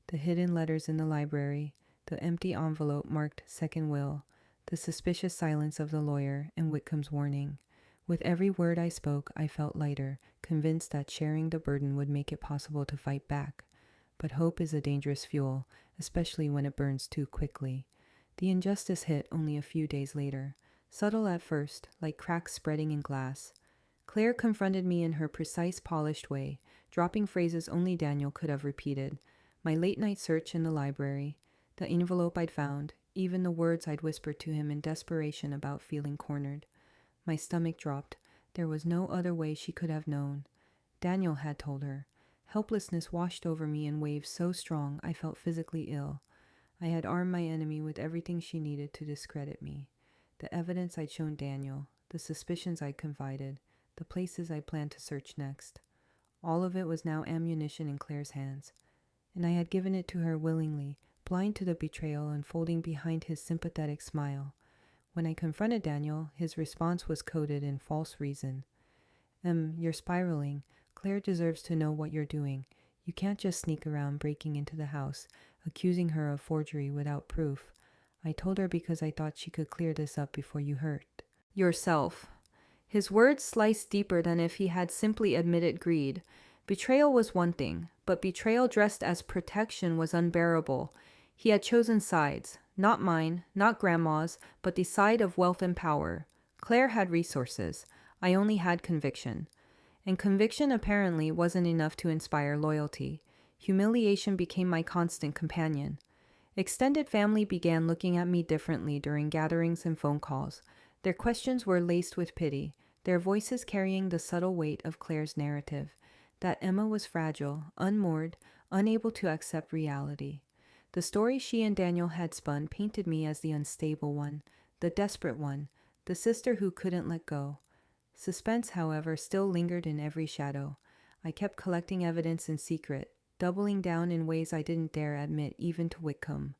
The hidden letters in the library, the empty envelope marked second will, the suspicious silence of the lawyer, and Whitcomb's warning. With every word I spoke, I felt lighter, convinced that sharing the burden would make it possible to fight back. But hope is a dangerous fuel, especially when it burns too quickly. The injustice hit only a few days later, subtle at first, like cracks spreading in glass. Claire confronted me in her precise, polished way, dropping phrases only Daniel could have repeated. My late-night search in the library, the envelope I'd found, even the words I'd whispered to him in desperation about feeling cornered. My stomach dropped. There was no other way she could have known. Daniel had told her. Helplessness washed over me in waves so strong I felt physically ill. I had armed my enemy with everything she needed to discredit me. The evidence I'd shown Daniel, the suspicions I'd confided, the places I planned to search next. All of it was now ammunition in Claire's hands, and I had given it to her willingly, blind to the betrayal unfolding behind his sympathetic smile. When I confronted Daniel, his response was coded in false reason. You're spiraling. Claire deserves to know what you're doing. You can't just sneak around breaking into the house, accusing her of forgery without proof. I told her because I thought she could clear this up before you hurt yourself. His words sliced deeper than if he had simply admitted greed. Betrayal was one thing, but betrayal dressed as protection was unbearable. He had chosen sides, not mine, not Grandma's, but the side of wealth and power. Claire had resources. I only had conviction. And conviction apparently wasn't enough to inspire loyalty. Humiliation became my constant companion. Extended family began looking at me differently during gatherings and phone calls. Their questions were laced with pity, their voices carrying the subtle weight of Claire's narrative, that Emma was fragile, unmoored, unable to accept reality. The story she and Daniel had spun painted me as the unstable one, the desperate one, the sister who couldn't let go. Suspense, however, still lingered in every shadow. I kept collecting evidence in secret, doubling down in ways I didn't dare admit even to Whitcomb.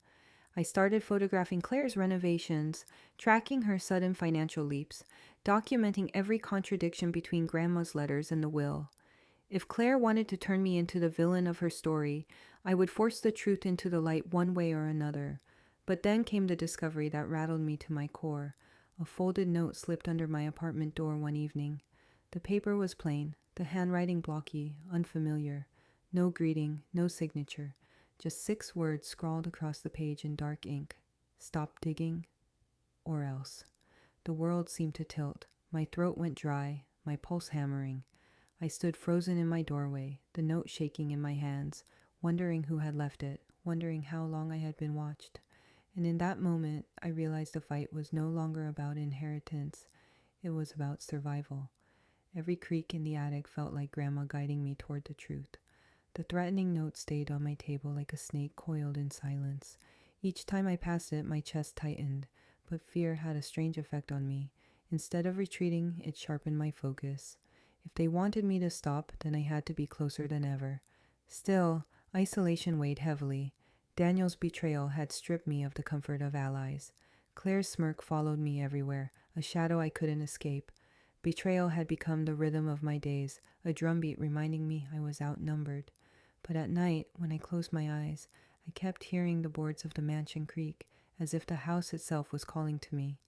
I started photographing Claire's renovations, tracking her sudden financial leaps, documenting every contradiction between Grandma's letters and the will. If Claire wanted to turn me into the villain of her story, I would force the truth into the light one way or another. But then came the discovery that rattled me to my core. A folded note slipped under my apartment door one evening. The paper was plain, the handwriting blocky, unfamiliar. No greeting, no signature. Just 6 words scrawled across the page in dark ink. Stop digging, or else. The world seemed to tilt. My throat went dry, my pulse hammering. I stood frozen in my doorway, the note shaking in my hands, wondering who had left it, wondering how long I had been watched. And in that moment, I realized the fight was no longer about inheritance. It was about survival. Every creak in the attic felt like Grandma guiding me toward the truth. The threatening note stayed on my table like a snake coiled in silence. Each time I passed it, my chest tightened, but fear had a strange effect on me. Instead of retreating, it sharpened my focus. If they wanted me to stop, then I had to be closer than ever. Still, isolation weighed heavily. Daniel's betrayal had stripped me of the comfort of allies. Claire's smirk followed me everywhere, a shadow I couldn't escape. Betrayal had become the rhythm of my days, a drumbeat reminding me I was outnumbered. But at night, when I closed my eyes, I kept hearing the boards of the mansion creak, as if the house itself was calling to me.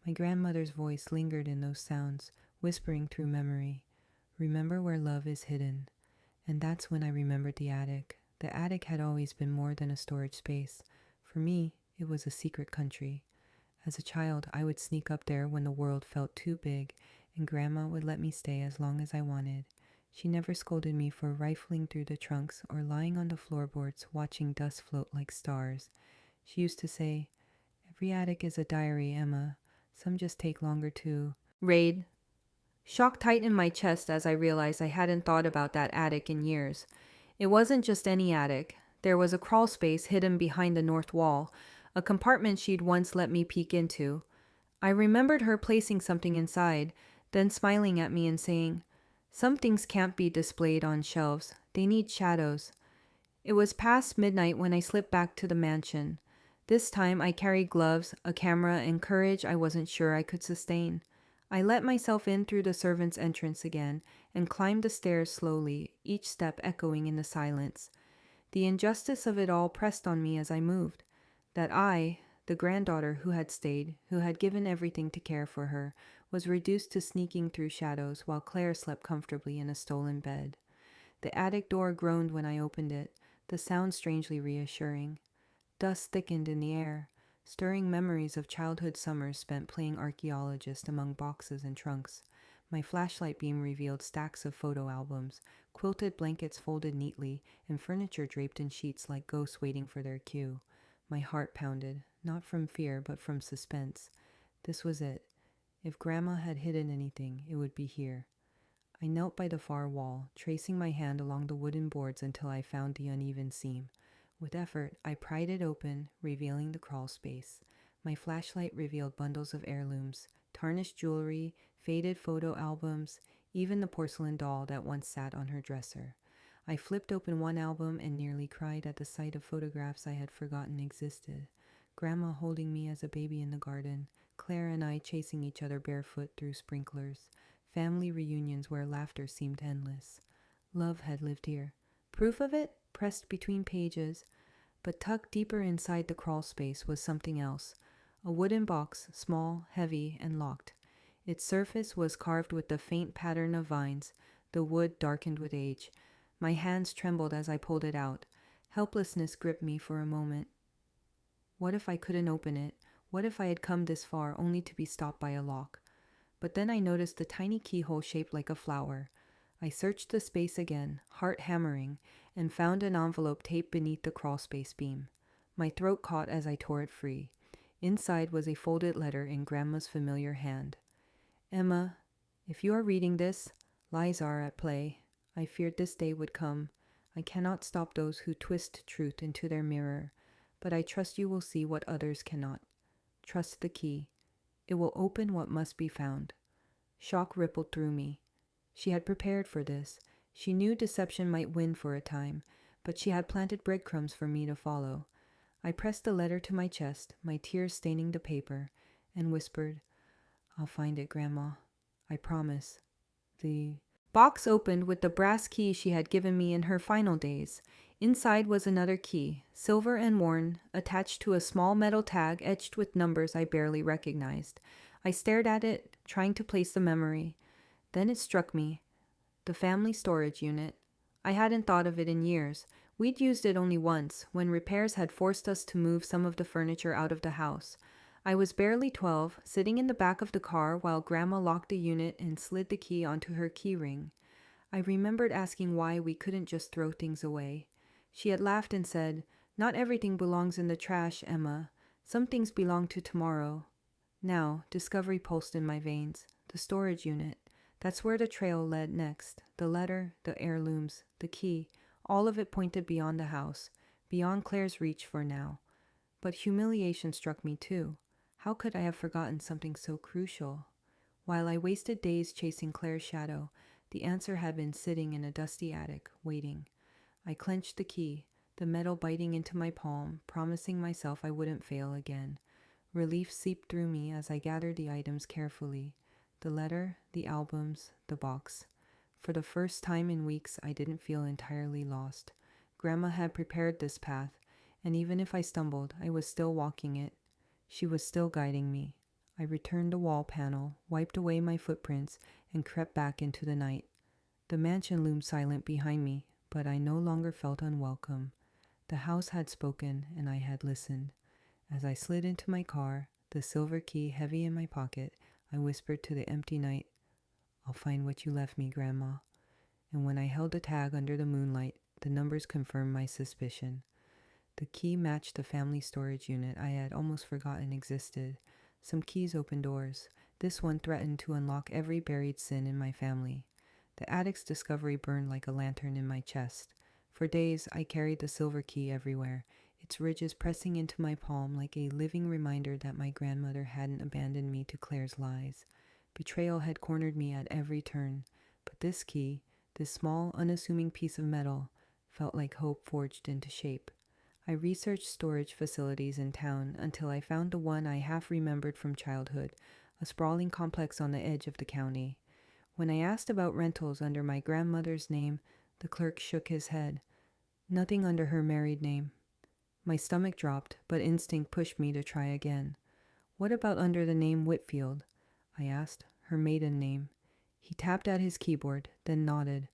My grandmother's voice lingered in those sounds, whispering through memory, "Remember where love is hidden." And that's when I remembered the attic. The attic had always been more than a storage space. For me, it was a secret country. As a child, I would sneak up there when the world felt too big, and Grandma would let me stay as long as I wanted. She never scolded me for rifling through the trunks or lying on the floorboards watching dust float like stars. She used to say, "Every attic is a diary, Emma. Some just take longer to raid." Shock tightened my chest as I realized I hadn't thought about that attic in years. It wasn't just any attic. There was a crawl space hidden behind the north wall, a compartment she'd once let me peek into. I remembered her placing something inside, then smiling at me and saying, "Some things can't be displayed on shelves. They need shadows." It was past midnight when I slipped back to the mansion. This time I carried gloves, a camera, and courage I wasn't sure I could sustain. I let myself in through the servants' entrance again and climbed the stairs slowly, each step echoing in the silence. The injustice of it all pressed on me as I moved. That I, the granddaughter who had stayed, who had given everything to care for her, was reduced to sneaking through shadows while Claire slept comfortably in a stolen bed. The attic door groaned when I opened it, the sound strangely reassuring. Dust thickened in the air, stirring memories of childhood summers spent playing archaeologist among boxes and trunks. My flashlight beam revealed stacks of photo albums, quilted blankets folded neatly, and furniture draped in sheets like ghosts waiting for their cue. My heart pounded, not from fear, but from suspense. This was it. If Grandma had hidden anything, it would be here. I knelt by the far wall, tracing my hand along the wooden boards until I found the uneven seam. With effort, I pried it open, revealing the crawl space. My flashlight revealed bundles of heirlooms, tarnished jewelry, faded photo albums, even the porcelain doll that once sat on her dresser. I flipped open one album and nearly cried at the sight of photographs I had forgotten existed. Grandma holding me as a baby in the garden, Claire and I chasing each other barefoot through sprinklers, family reunions where laughter seemed endless. Love had lived here. Proof of it, pressed between pages, but tucked deeper inside the crawl space was something else. A wooden box, small, heavy, and locked. Its surface was carved with the faint pattern of vines, the wood darkened with age. My hands trembled as I pulled it out. Helplessness gripped me for a moment. What if I couldn't open it? What if I had come this far only to be stopped by a lock? But then I noticed a tiny keyhole shaped like a flower. I searched the space again, heart hammering, and found an envelope taped beneath the crawlspace beam. My throat caught as I tore it free. Inside was a folded letter in Grandma's familiar hand. "Emma, if you are reading this, lies are at play. I feared this day would come. I cannot stop those who twist truth into their mirror, but I trust you will see what others cannot. Trust the key. It will open what must be found." Shock rippled through me. She had prepared for this. She knew deception might win for a time, but she had planted breadcrumbs for me to follow. I pressed the letter to my chest, my tears staining the paper, and whispered, "I'll find it, Grandma. I promise." The box opened with the brass key she had given me in her final days. Inside was another key, silver and worn, attached to a small metal tag etched with numbers I barely recognized. I stared at it, trying to place the memory. Then it struck me. The family storage unit. I hadn't thought of it in years. We'd used it only once, when repairs had forced us to move some of the furniture out of the house. I was barely 12, sitting in the back of the car while Grandma locked the unit and slid the key onto her key ring. I remembered asking why we couldn't just throw things away. She had laughed and said, "Not everything belongs in the trash, Emma. Some things belong to tomorrow." Now, discovery pulsed in my veins. The storage unit. That's where the trail led next. The letter, the heirlooms, the key, all of it pointed beyond the house, beyond Claire's reach for now. But humiliation struck me too. How could I have forgotten something so crucial? While I wasted days chasing Claire's shadow, the answer had been sitting in a dusty attic, waiting. I clenched the key, the metal biting into my palm, promising myself I wouldn't fail again. Relief seeped through me as I gathered the items carefully. The letter, the albums, the box. For the first time in weeks, I didn't feel entirely lost. Grandma had prepared this path, and even if I stumbled, I was still walking it. She was still guiding me. I returned the wall panel, wiped away my footprints, and crept back into the night. The mansion loomed silent behind me, but I no longer felt unwelcome. The house had spoken, and I had listened. As I slid into my car, the silver key heavy in my pocket, I whispered to the empty night, "I'll find what you left me, Grandma." And when I held the tag under the moonlight, the numbers confirmed my suspicion. The key matched the family storage unit I had almost forgotten existed. Some keys opened doors. This one threatened to unlock every buried sin in my family. The attic's discovery burned like a lantern in my chest. For days, I carried the silver key everywhere, its ridges pressing into my palm like a living reminder that my grandmother hadn't abandoned me to Claire's lies. Betrayal had cornered me at every turn, but this key, this small, unassuming piece of metal, felt like hope forged into shape. I researched storage facilities in town until I found the one I half remembered from childhood, a sprawling complex on the edge of the county. When I asked about rentals under my grandmother's name, the clerk shook his head. Nothing under her married name. My stomach dropped, but instinct pushed me to try again. What about under the name Whitfield? I asked, her maiden name. He tapped at his keyboard, then nodded.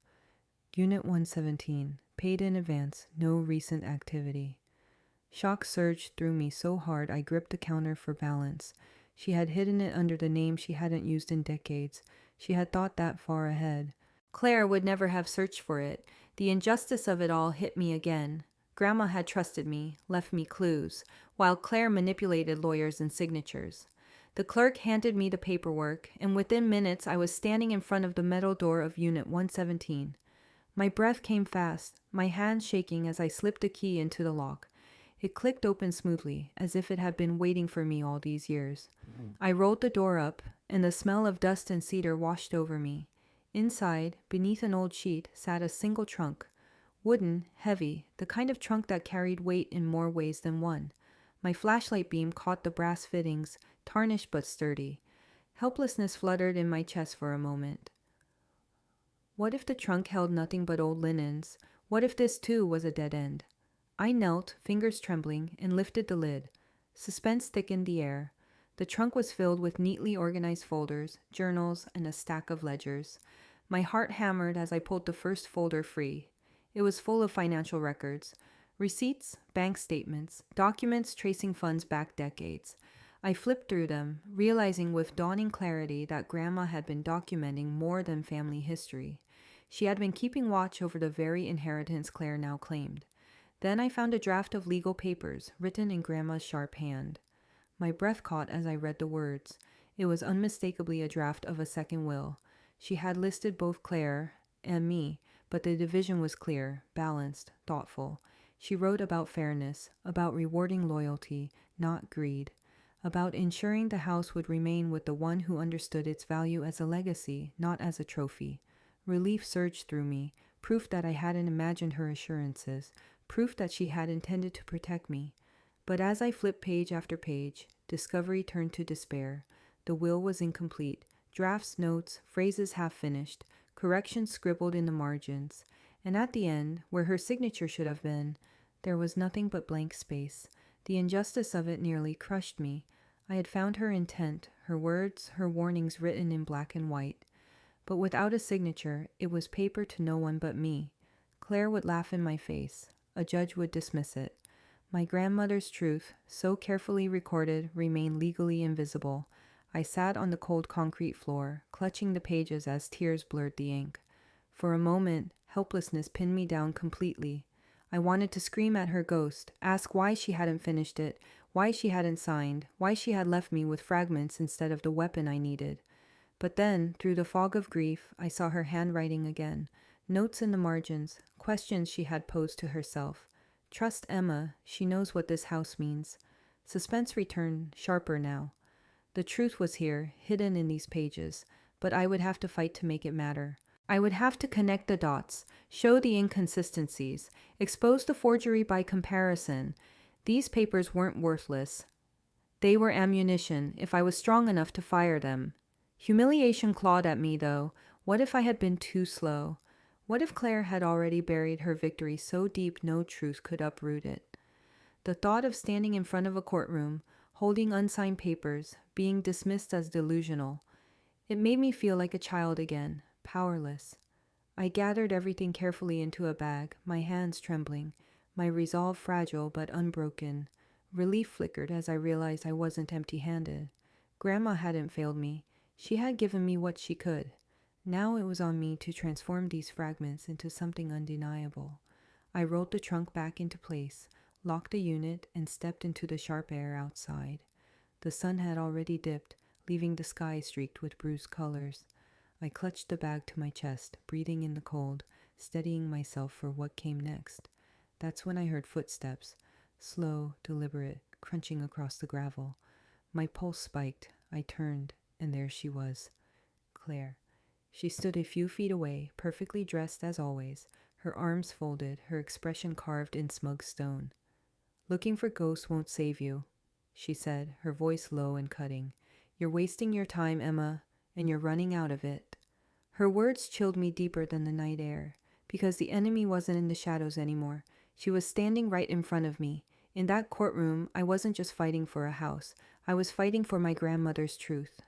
Unit 117, paid in advance, no recent activity. Shock surged through me so hard I gripped the counter for balance. She had hidden it under the name she hadn't used in decades. She had thought that far ahead. Claire would never have searched for it. The injustice of it all hit me again. Grandma had trusted me, left me clues, while Claire manipulated lawyers and signatures. The clerk handed me the paperwork, and within minutes I was standing in front of the metal door of Unit 117. My breath came fast, my hands shaking as I slipped the key into the lock. It clicked open smoothly, as if it had been waiting for me all these years. I rolled the door up, and the smell of dust and cedar washed over me. Inside, beneath an old sheet, sat a single trunk. Wooden, heavy, the kind of trunk that carried weight in more ways than one. My flashlight beam caught the brass fittings, tarnished but sturdy. Helplessness fluttered in my chest for a moment. What if the trunk held nothing but old linens? What if this too was a dead end? I knelt, fingers trembling, and lifted the lid. Suspense thickened the air. The trunk was filled with neatly organized folders, journals, and a stack of ledgers. My heart hammered as I pulled the first folder free. It was full of financial records. Receipts, bank statements, documents tracing funds back decades. I flipped through them, realizing with dawning clarity that Grandma had been documenting more than family history. She had been keeping watch over the very inheritance Claire now claimed. Then I found a draft of legal papers, written in Grandma's sharp hand. My breath caught as I read the words. It was unmistakably a draft of a second will. She had listed both Claire and me, but the division was clear, balanced, thoughtful. She wrote about fairness, about rewarding loyalty, not greed, about ensuring the house would remain with the one who understood its value as a legacy, not as a trophy. Relief surged through me, proof that I hadn't imagined her assurances, proof that she had intended to protect me. But as I flipped page after page, discovery turned to despair. The will was incomplete, drafts, notes, phrases half finished, corrections scribbled in the margins, and at the end, where her signature should have been, there was nothing but blank space. The injustice of it nearly crushed me. I had found her intent, her words, her warnings written in black and white. But without a signature, it was paper to no one but me. Claire would laugh in my face. A judge would dismiss it. My grandmother's truth, so carefully recorded, remained legally invisible. I sat on the cold concrete floor, clutching the pages as tears blurred the ink. For a moment, helplessness pinned me down completely. I wanted to scream at her ghost, ask why she hadn't finished it, why she hadn't signed, why she had left me with fragments instead of the weapon I needed. But then, through the fog of grief, I saw her handwriting again, notes in the margins, questions she had posed to herself. Trust Emma, she knows what this house means. Suspense returned, sharper now. The truth was here, hidden in these pages, but I would have to fight to make it matter. I would have to connect the dots, show the inconsistencies, expose the forgery by comparison. These papers weren't worthless. They were ammunition, if I was strong enough to fire them. Humiliation clawed at me, though. What if I had been too slow? What if Claire had already buried her victory so deep no truth could uproot it? The thought of standing in front of a courtroom, holding unsigned papers, being dismissed as delusional, it made me feel like a child again, powerless. I gathered everything carefully into a bag, my hands trembling, my resolve fragile but unbroken. Relief flickered as I realized I wasn't empty-handed. Grandma hadn't failed me. She had given me what she could. Now it was on me to transform these fragments into something undeniable. I rolled the trunk back into place, locked the unit, and stepped into the sharp air outside. The sun had already dipped, leaving the sky streaked with bruised colors. I clutched the bag to my chest, breathing in the cold, steadying myself for what came next. That's when I heard footsteps, slow, deliberate, crunching across the gravel. My pulse spiked. I turned, and there she was, Claire. She stood a few feet away, perfectly dressed as always, her arms folded, her expression carved in smug stone. "Looking for ghosts won't save you," she said, her voice low and cutting. "You're wasting your time, Emma, and you're running out of it." Her words chilled me deeper than the night air, because the enemy wasn't in the shadows anymore. She was standing right in front of me. In that courtroom, I wasn't just fighting for a house. I was fighting for my grandmother's truth.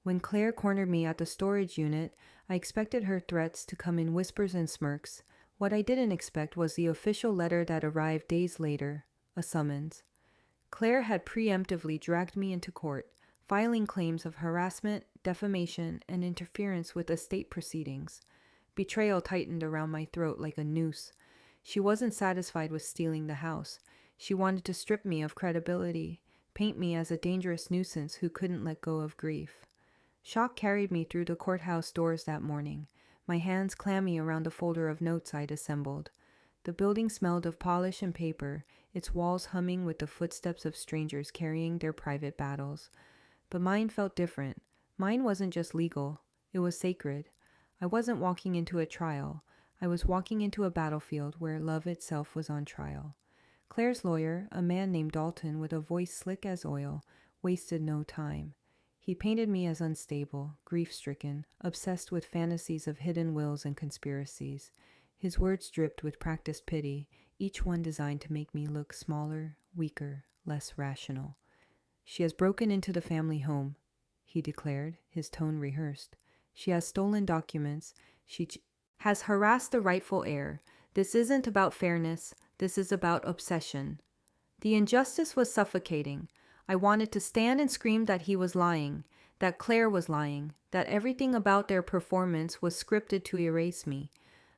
When Claire cornered me at the storage unit, I expected her threats to come in whispers and smirks. What I didn't expect was the official letter that arrived days later, a summons. Claire had preemptively dragged me into court, filing claims of harassment, defamation, and interference with estate proceedings. Betrayal tightened around my throat like a noose. She wasn't satisfied with stealing the house. She wanted to strip me of credibility, paint me as a dangerous nuisance who couldn't let go of grief. Shock carried me through the courthouse doors that morning, my hands clammy around the folder of notes I'd assembled. The building smelled of polish and paper, its walls humming with the footsteps of strangers carrying their private battles. But mine felt different. Mine wasn't just legal, it was sacred. I wasn't walking into a trial. I was walking into a battlefield where love itself was on trial. Claire's lawyer, a man named Dalton with a voice slick as oil, wasted no time. He painted me as unstable, grief-stricken, obsessed with fantasies of hidden wills and conspiracies. His words dripped with practiced pity, each one designed to make me look smaller, weaker, less rational. "She has broken into the family home," he declared, his tone rehearsed. "She has stolen documents. She has harassed the rightful heir. This isn't about fairness. This is about obsession." The injustice was suffocating. I wanted to stand and scream that he was lying, that Claire was lying, that everything about their performance was scripted to erase me.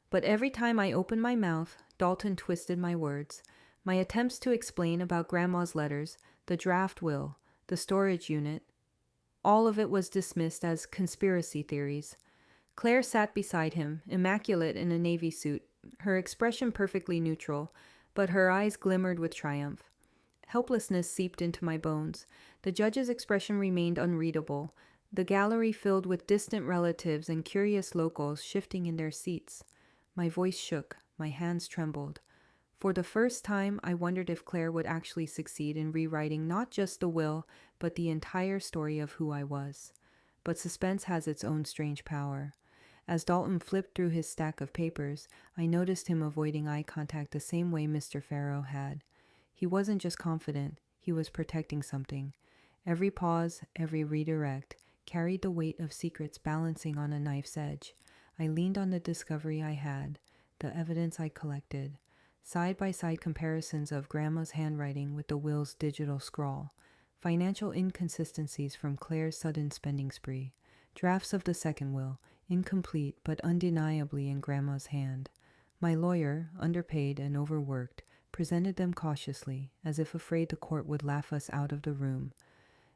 But every time I opened my mouth, Dalton twisted my words. My attempts to explain about Grandma's letters, the draft will, the storage unit, all of it was dismissed as conspiracy theories. Claire sat beside him, immaculate in a navy suit, her expression perfectly neutral, but her eyes glimmered with triumph. Helplessness seeped into my bones. The judge's expression remained unreadable, the gallery filled with distant relatives and curious locals shifting in their seats. My voice shook, my hands trembled. For the first time, I wondered if Claire would actually succeed in rewriting not just the will, but the entire story of who I was. But suspense has its own strange power. As Dalton flipped through his stack of papers, I noticed him avoiding eye contact the same way Mr. Farrow had. He wasn't just confident, he was protecting something. Every pause, every redirect, carried the weight of secrets balancing on a knife's edge. I leaned on the discovery I had, the evidence I collected. Side-by-side comparisons of Grandma's handwriting with the will's digital scrawl. Financial inconsistencies from Claire's sudden spending spree. Drafts of the second will, incomplete but undeniably in Grandma's hand. My lawyer, underpaid and overworked, presented them cautiously, as if afraid the court would laugh us out of the room.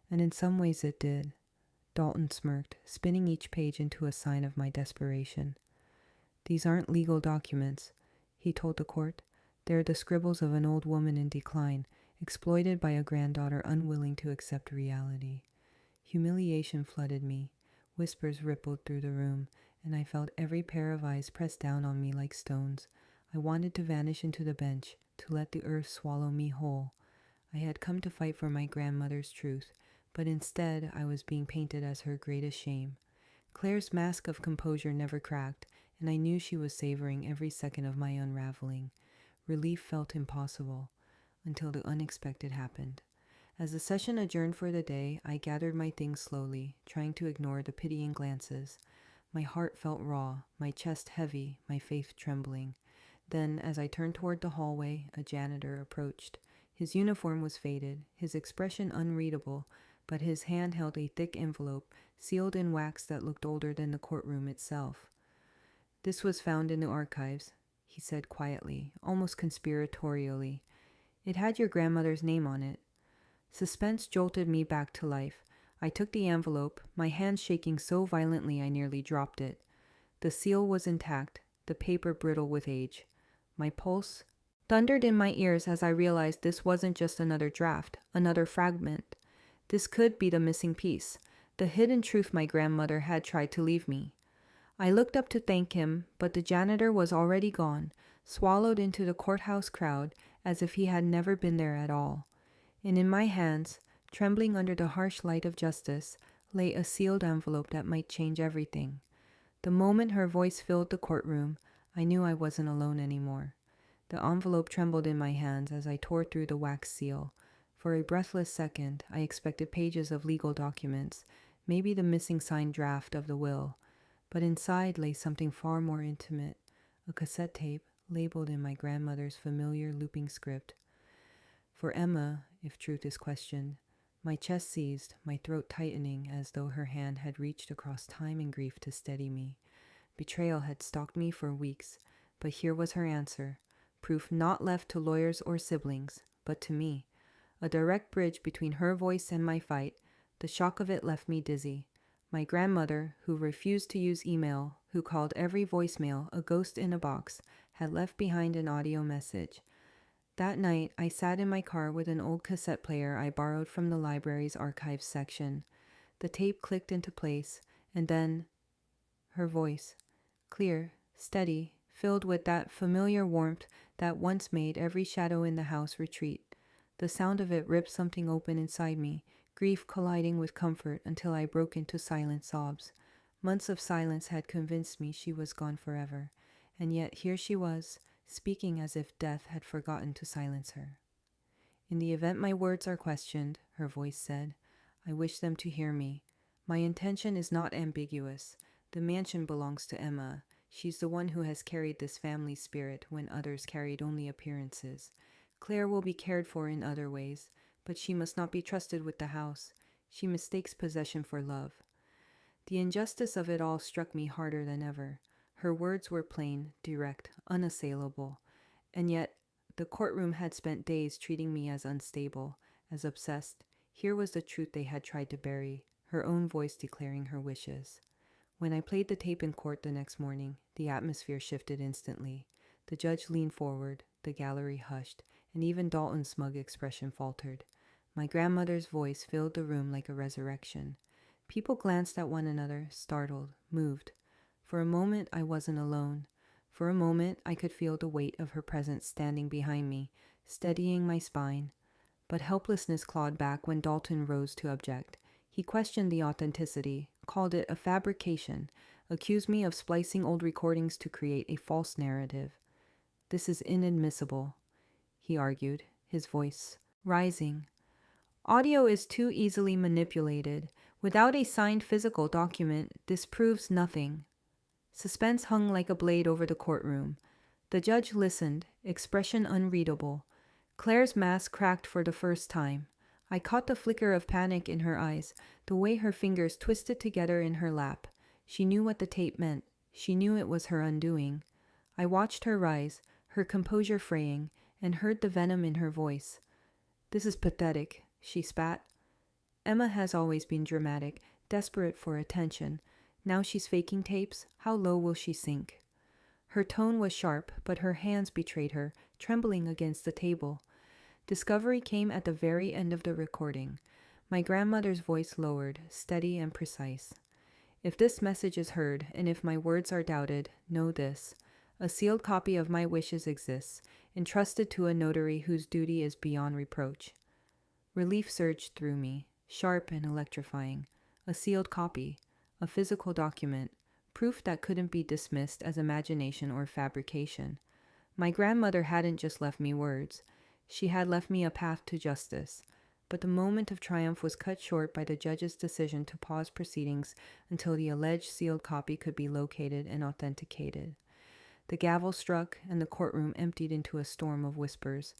And in some ways it did. Dalton smirked, spinning each page into a sign of my desperation. "These aren't legal documents," he told the court. "They're the scribbles of an old woman in decline, exploited by a granddaughter unwilling to accept reality. Humiliation flooded me. Whispers rippled through the room, and I felt every pair of eyes press down on me like stones. I wanted to vanish into the bench, to let the earth swallow me whole. I had come to fight for my grandmother's truth, but instead I was being painted as her greatest shame. Claire's mask of composure never cracked, and I knew she was savoring every second of my unraveling. Relief felt impossible, until the unexpected happened. As the session adjourned for the day, I gathered my things slowly, trying to ignore the pitying glances. My heart felt raw, my chest heavy, my faith trembling. Then, as I turned toward the hallway, a janitor approached. His uniform was faded, his expression unreadable, but his hand held a thick envelope, sealed in wax that looked older than the courtroom itself. "This was found in the archives," he said quietly, almost conspiratorially. "It had your grandmother's name on it." Suspense jolted me back to life. I took the envelope, my hand shaking so violently I nearly dropped it. The seal was intact, the paper brittle with age. My pulse thundered in my ears as I realized this wasn't just another draft, another fragment. This could be the missing piece, the hidden truth my grandmother had tried to leave me. I looked up to thank him, but the janitor was already gone, swallowed into the courthouse crowd as if he had never been there at all. And in my hands, trembling under the harsh light of justice, lay a sealed envelope that might change everything. The moment her voice filled the courtroom, I knew I wasn't alone anymore. The envelope trembled in my hands as I tore through the wax seal. For a breathless second, I expected pages of legal documents, maybe the missing signed draft of the will. But inside lay something far more intimate, a cassette tape labeled in my grandmother's familiar looping script. For Emma, if truth is questioned. My chest seized, my throat tightening as though her hand had reached across time and grief to steady me. Betrayal had stalked me for weeks, but here was her answer. Proof not left to lawyers or siblings, but to me. A direct bridge between her voice and my fight. The shock of it left me dizzy. My grandmother, who refused to use email, who called every voicemail a ghost in a box, had left behind an audio message. That night, I sat in my car with an old cassette player I borrowed from the library's archives section. The tape clicked into place, and then her voice, clear, steady, filled with that familiar warmth that once made every shadow in the house retreat. The sound of it ripped something open inside me, grief colliding with comfort until I broke into silent sobs. Months of silence had convinced me she was gone forever, and yet here she was, speaking as if death had forgotten to silence her. "In the event my words are questioned," her voice said, "I wish them to hear me. My intention is not ambiguous. The mansion belongs to Emma. She's the one who has carried this family spirit when others carried only appearances. Claire will be cared for in other ways, but she must not be trusted with the house. She mistakes possession for love." The injustice of it all struck me harder than ever. Her words were plain, direct, unassailable, and yet the courtroom had spent days treating me as unstable, as obsessed. Here was the truth they had tried to bury, her own voice declaring her wishes. When I played the tape in court the next morning, the atmosphere shifted instantly. The judge leaned forward, the gallery hushed, and even Dalton's smug expression faltered. My grandmother's voice filled the room like a resurrection. People glanced at one another, startled, moved. For a moment, I wasn't alone. For a moment, I could feel the weight of her presence standing behind me, steadying my spine. But helplessness clawed back when Dalton rose to object. He questioned the authenticity, called it a fabrication, accused me of splicing old recordings to create a false narrative. "This is inadmissible," he argued, his voice rising. "Audio is too easily manipulated. Without a signed physical document, this proves nothing." Suspense hung like a blade over the courtroom. The judge listened, expression unreadable. Claire's mask cracked for the first time. I caught the flicker of panic in her eyes, the way her fingers twisted together in her lap. She knew what the tape meant. She knew it was her undoing. I watched her rise, her composure fraying, and heard the venom in her voice. "This is pathetic," she spat. "Emma has always been dramatic, desperate for attention. Now she's faking tapes. How low will she sink?" Her tone was sharp, but her hands betrayed her, trembling against the table. Discovery came at the very end of the recording. My grandmother's voice lowered, steady and precise. If this message is heard, and if my words are doubted, know this. A sealed copy of my wishes exists, entrusted to a notary whose duty is beyond reproach. Relief surged through me, sharp and electrifying. A sealed copy, a physical document, proof that couldn't be dismissed as imagination or fabrication. My grandmother hadn't just left me words. She had left me a path to justice. But the moment of triumph was cut short by the judge's decision to pause proceedings until the alleged sealed copy could be located and authenticated. The gavel struck, and the courtroom emptied into a storm of whispers.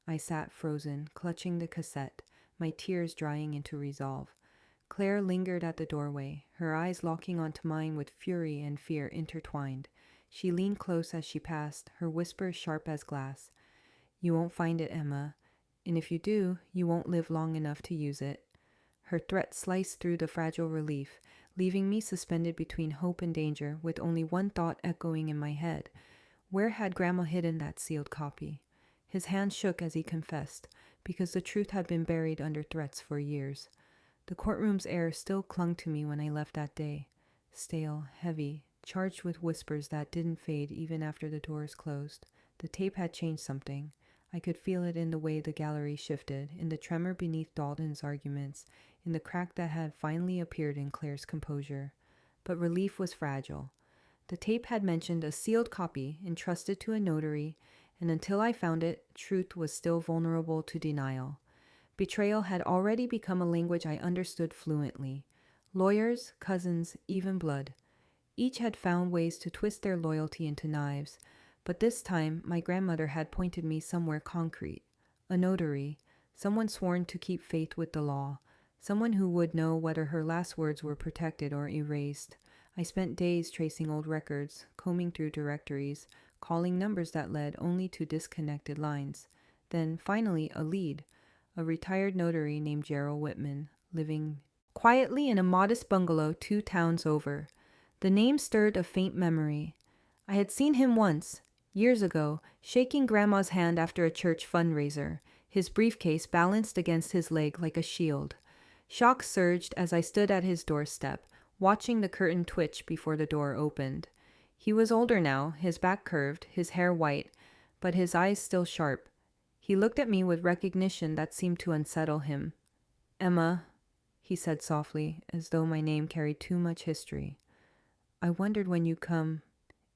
I sat frozen, clutching the cassette, my tears drying into resolve. Claire lingered at the doorway, her eyes locking onto mine with fury and fear intertwined. She leaned close as she passed, her whisper sharp as glass. "You won't find it, Emma. And if you do, you won't live long enough to use it." Her threat sliced through the fragile relief, leaving me suspended between hope and danger, with only one thought echoing in my head. Where had Grandma hidden that sealed copy? His hand shook as he confessed, because the truth had been buried under threats for years. The courtroom's air still clung to me when I left that day. Stale, heavy, charged with whispers that didn't fade even after the doors closed. The tape had changed something. I could feel it in the way the gallery shifted, in the tremor beneath Dalton's arguments, in the crack that had finally appeared in Claire's composure. But relief was fragile. The tape had mentioned a sealed copy entrusted to a notary, and until I found it, truth was still vulnerable to denial. Betrayal had already become a language I understood fluently. Lawyers, cousins, even blood. Each had found ways to twist their loyalty into knives, but this time my grandmother had pointed me somewhere concrete. A notary, someone sworn to keep faith with the law, someone who would know whether her last words were protected or erased. I spent days tracing old records, combing through directories, calling numbers that led only to disconnected lines. Then, finally, a lead. A retired notary named Gerald Whitman, living quietly in a modest bungalow 2 towns over. The name stirred a faint memory. I had seen him once, years ago, shaking Grandma's hand after a church fundraiser, his briefcase balanced against his leg like a shield. Shock surged as I stood at his doorstep, watching the curtain twitch before the door opened. He was older now, his back curved, his hair white, but his eyes still sharp. He looked at me with recognition that seemed to unsettle him. "Emma," he said softly, as though my name carried too much history. "I wondered when you'd come."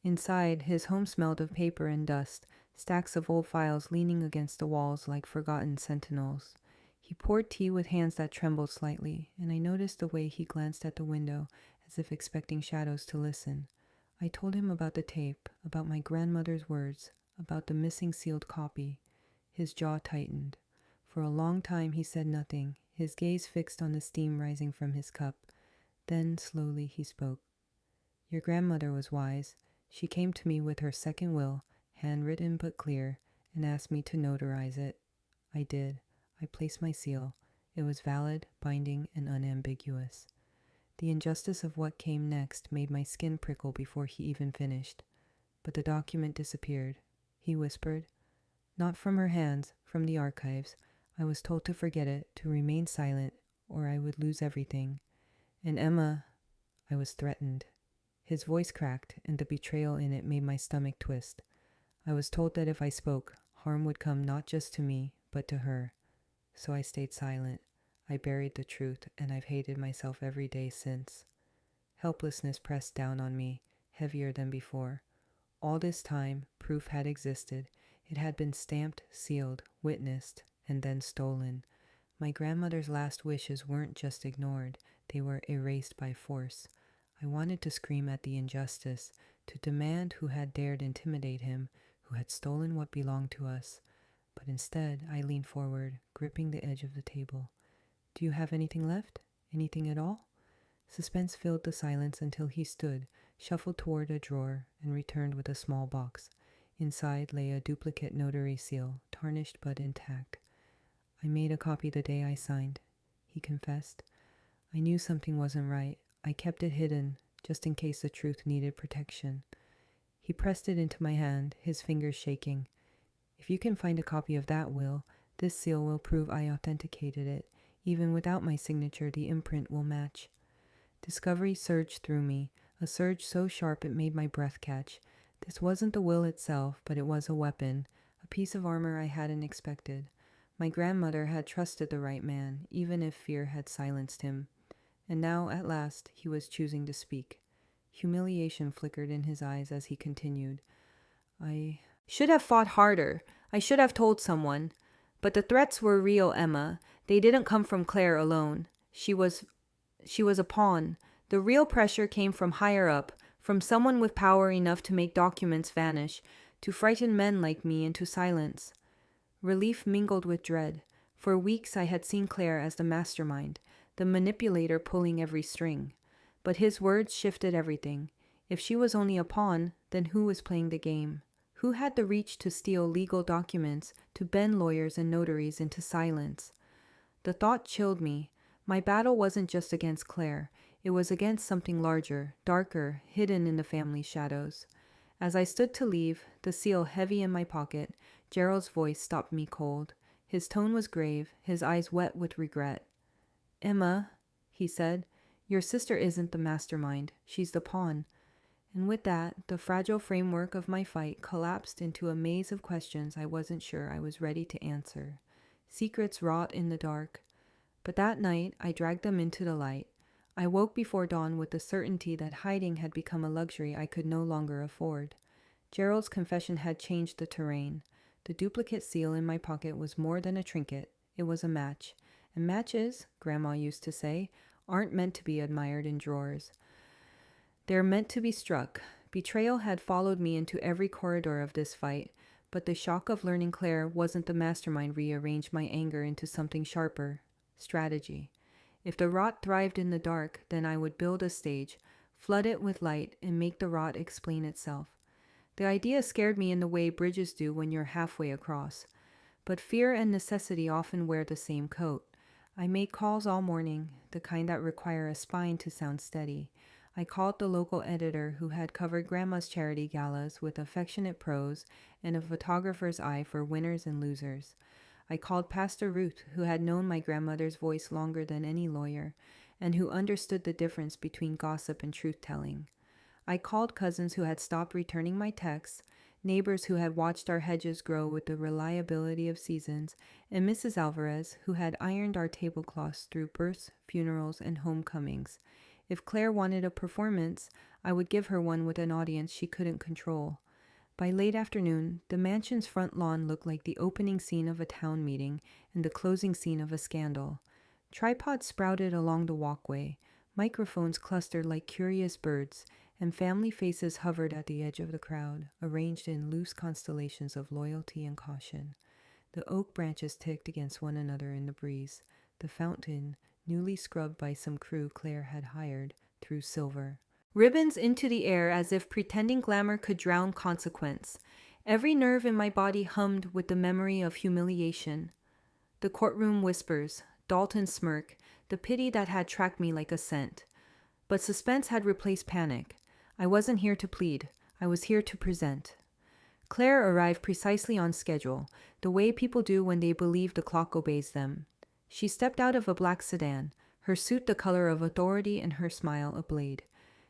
Inside, his home smelled of paper and dust, stacks of old files leaning against the walls like forgotten sentinels. He poured tea with hands that trembled slightly, and I noticed the way he glanced at the window, as if expecting shadows to listen. I told him about the tape, about my grandmother's words, about the missing sealed copy. His jaw tightened. For a long time he said nothing, his gaze fixed on the steam rising from his cup. Then, slowly, he spoke. "Your grandmother was wise. She came to me with her second will, handwritten but clear, and asked me to notarize it. I did. I placed my seal. It was valid, binding, and unambiguous." The injustice of what came next made my skin prickle before he even finished. But the document disappeared. He whispered. "Not from her hands, from the archives. I was told to forget it, to remain silent, or I would lose everything. And Emma, I was threatened." His voice cracked, and the betrayal in it made my stomach twist. I was told that if I spoke, harm would come not just to me, but to her. So I stayed silent. I buried the truth, and I've hated myself every day since. Helplessness pressed down on me, heavier than before. All this time, proof had existed. It had been stamped, sealed, witnessed, and then stolen. My grandmother's last wishes weren't just ignored, they were erased by force. I wanted to scream at the injustice, to demand who had dared intimidate him, who had stolen what belonged to us. But instead, I leaned forward, gripping the edge of the table. "Do you have anything left? Anything at all?" Suspense filled the silence until he stood, shuffled toward a drawer, and returned with a small box. Inside lay a duplicate notary seal, tarnished but intact. "I made a copy the day I signed," he confessed. "I knew something wasn't right. I kept it hidden, just in case the truth needed protection." He pressed it into my hand, his fingers shaking. "If you can find a copy of that will, This seal will prove I authenticated it. Even without my signature, the imprint will match. Discovery surged through me, a surge so sharp it made my breath catch. This wasn't the will itself, but it was a weapon, a piece of armor I hadn't expected. My grandmother had trusted the right man, even if fear had silenced him. And now, at last, he was choosing to speak. Humiliation flickered in his eyes as he continued. I should have fought harder. I should have told someone. But the threats were real, Emma. They didn't come from Claire alone. She was a pawn. The real pressure came from higher up, from someone with power enough to make documents vanish, to frighten men like me into silence. Relief mingled with dread. For weeks I had seen Claire as the mastermind, the manipulator pulling every string. But his words shifted everything. If she was only a pawn, then who was playing the game? Who had the reach to steal legal documents, to bend lawyers and notaries into silence? The thought chilled me. My battle wasn't just against Claire. It was against something larger, darker, hidden in the family shadows. As I stood to leave, the seal heavy in my pocket, Gerald's voice stopped me cold. His tone was grave, his eyes wet with regret. Emma, he said, your sister isn't the mastermind. She's the pawn. And with that, the fragile framework of my fight collapsed into a maze of questions I wasn't sure I was ready to answer. Secrets wrought in the dark. But that night, I dragged them into the light. I woke before dawn with the certainty that hiding had become a luxury I could no longer afford. Gerald's confession had changed the terrain. The duplicate seal in my pocket was more than a trinket. It was a match. And matches, Grandma used to say, aren't meant to be admired in drawers. They're meant to be struck. Betrayal had followed me into every corridor of this fight, but the shock of learning Claire wasn't the mastermind rearranged my anger into something sharper. Strategy. If the rot thrived in the dark, then I would build a stage, flood it with light, and make the rot explain itself. The idea scared me in the way bridges do when you're halfway across. But fear and necessity often wear the same coat. I made calls all morning, the kind that require a spine to sound steady. I called the local editor who had covered Grandma's charity galas with affectionate prose and a photographer's eye for winners and losers. I called Pastor Ruth, who had known my grandmother's voice longer than any lawyer, and who understood the difference between gossip and truth-telling. I called cousins who had stopped returning my texts, neighbors who had watched our hedges grow with the reliability of seasons, and Mrs. Alvarez, who had ironed our tablecloths through births, funerals, and homecomings. If Claire wanted a performance, I would give her one with an audience she couldn't control. By late afternoon, the mansion's front lawn looked like the opening scene of a town meeting and the closing scene of a scandal. Tripods sprouted along the walkway, microphones clustered like curious birds, and family faces hovered at the edge of the crowd, arranged in loose constellations of loyalty and caution. The oak branches ticked against one another in the breeze. The fountain, newly scrubbed by some crew Claire had hired, threw silver. Ribbons into the air as if pretending glamour could drown consequence. Every nerve in my body hummed with the memory of humiliation. The courtroom whispers, Dalton's smirk, the pity that had tracked me like a scent. But suspense had replaced panic. I wasn't here to plead. I was here to present. Claire arrived precisely on schedule, the way people do when they believe the clock obeys them. She stepped out of a black sedan, her suit the color of authority and her smile a blade.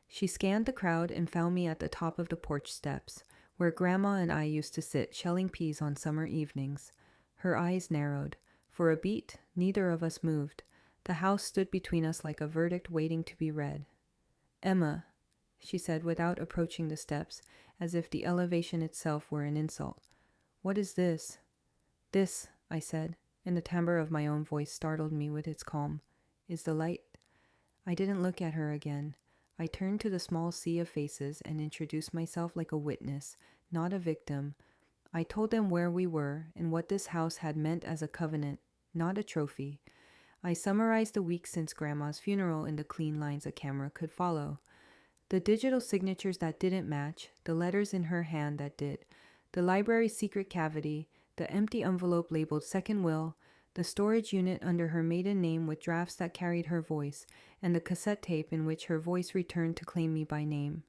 She scanned the crowd and found me at the top of the porch steps, where Grandma and I used to sit shelling peas on summer evenings. Her eyes narrowed. For a beat, neither of us moved. The house stood between us like a verdict waiting to be read. Emma, she said without approaching the steps, as if the elevation itself were an insult. What is this? This, I said, and the timbre of my own voice startled me with its calm, is the light. I didn't look at her again. I turned to the small sea of faces and introduced myself like a witness, not a victim. I told them where we were and what this house had meant as a covenant, not a trophy. I summarized the week since Grandma's funeral in the clean lines a camera could follow. The digital signatures that didn't match, the letters in her hand that did, the library's secret cavity, the empty envelope labeled Second Will, the storage unit under her maiden name with drafts that carried her voice, and the cassette tape in which her voice returned to claim me by name.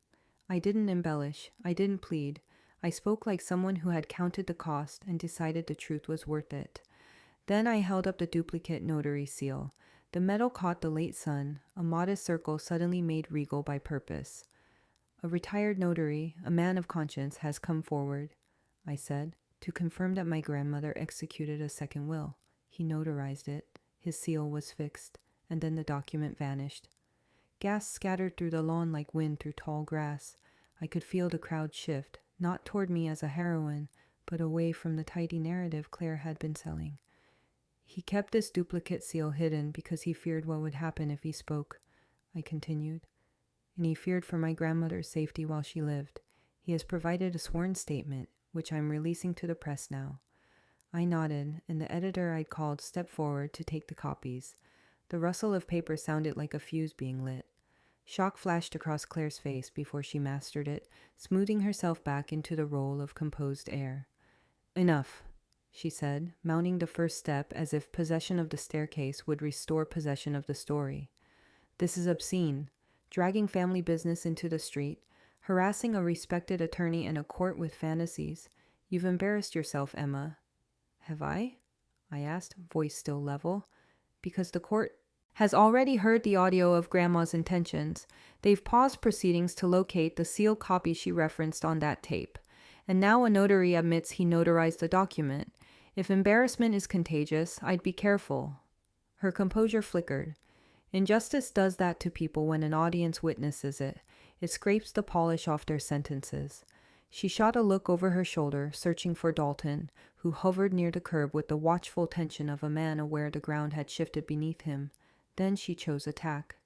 I didn't embellish. I didn't plead. I spoke like someone who had counted the cost and decided the truth was worth it. Then I held up the duplicate notary seal. The metal caught the late sun, a modest circle suddenly made regal by purpose. A retired notary, a man of conscience, has come forward, I said, to confirm that my grandmother executed a second will. He notarized it. His seal was fixed, and then the document vanished. Gas scattered through the lawn like wind through tall grass. I could feel the crowd shift, not toward me as a heroine, but away from the tidy narrative Claire had been selling. He kept this duplicate seal hidden because he feared what would happen if he spoke, I continued, and he feared for my grandmother's safety while she lived. He has provided a sworn statement, which I'm releasing to the press now. I nodded, and the editor I'd called stepped forward to take the copies. The rustle of paper sounded like a fuse being lit. Shock flashed across Claire's face before she mastered it, smoothing herself back into the role of composed air. Enough, she said, mounting the first step as if possession of the staircase would restore possession of the story. This is obscene, dragging family business into the street, harassing a respected attorney in a court with fantasies. You've embarrassed yourself, Emma. Have I? I asked, voice still level. Because the court has already heard the audio of Grandma's intentions. They've paused proceedings to locate the sealed copy she referenced on that tape. And now a notary admits he notarized the document. If embarrassment is contagious, I'd be careful. Her composure flickered. Injustice does that to people when an audience witnesses it. It scrapes the polish off their sentences. She shot a look over her shoulder, searching for Dalton, who hovered near the curb with the watchful tension of a man aware the ground had shifted beneath him. Then she chose attack.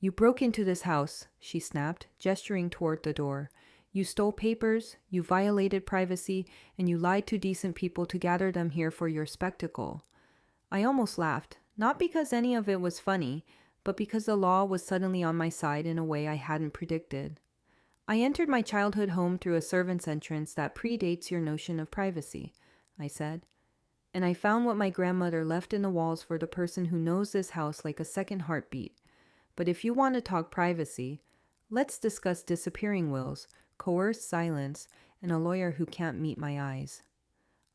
You broke into this house, she snapped, gesturing toward the door. You stole papers, you violated privacy, and you lied to decent people to gather them here for your spectacle. I almost laughed, not because any of it was funny, but because the law was suddenly on my side in a way I hadn't predicted. I entered my childhood home through a servant's entrance that predates your notion of privacy, I said, and I found what my grandmother left in the walls for the person who knows this house like a second heartbeat. But if you want to talk privacy, let's discuss disappearing wills, coerced silence, and a lawyer who can't meet my eyes.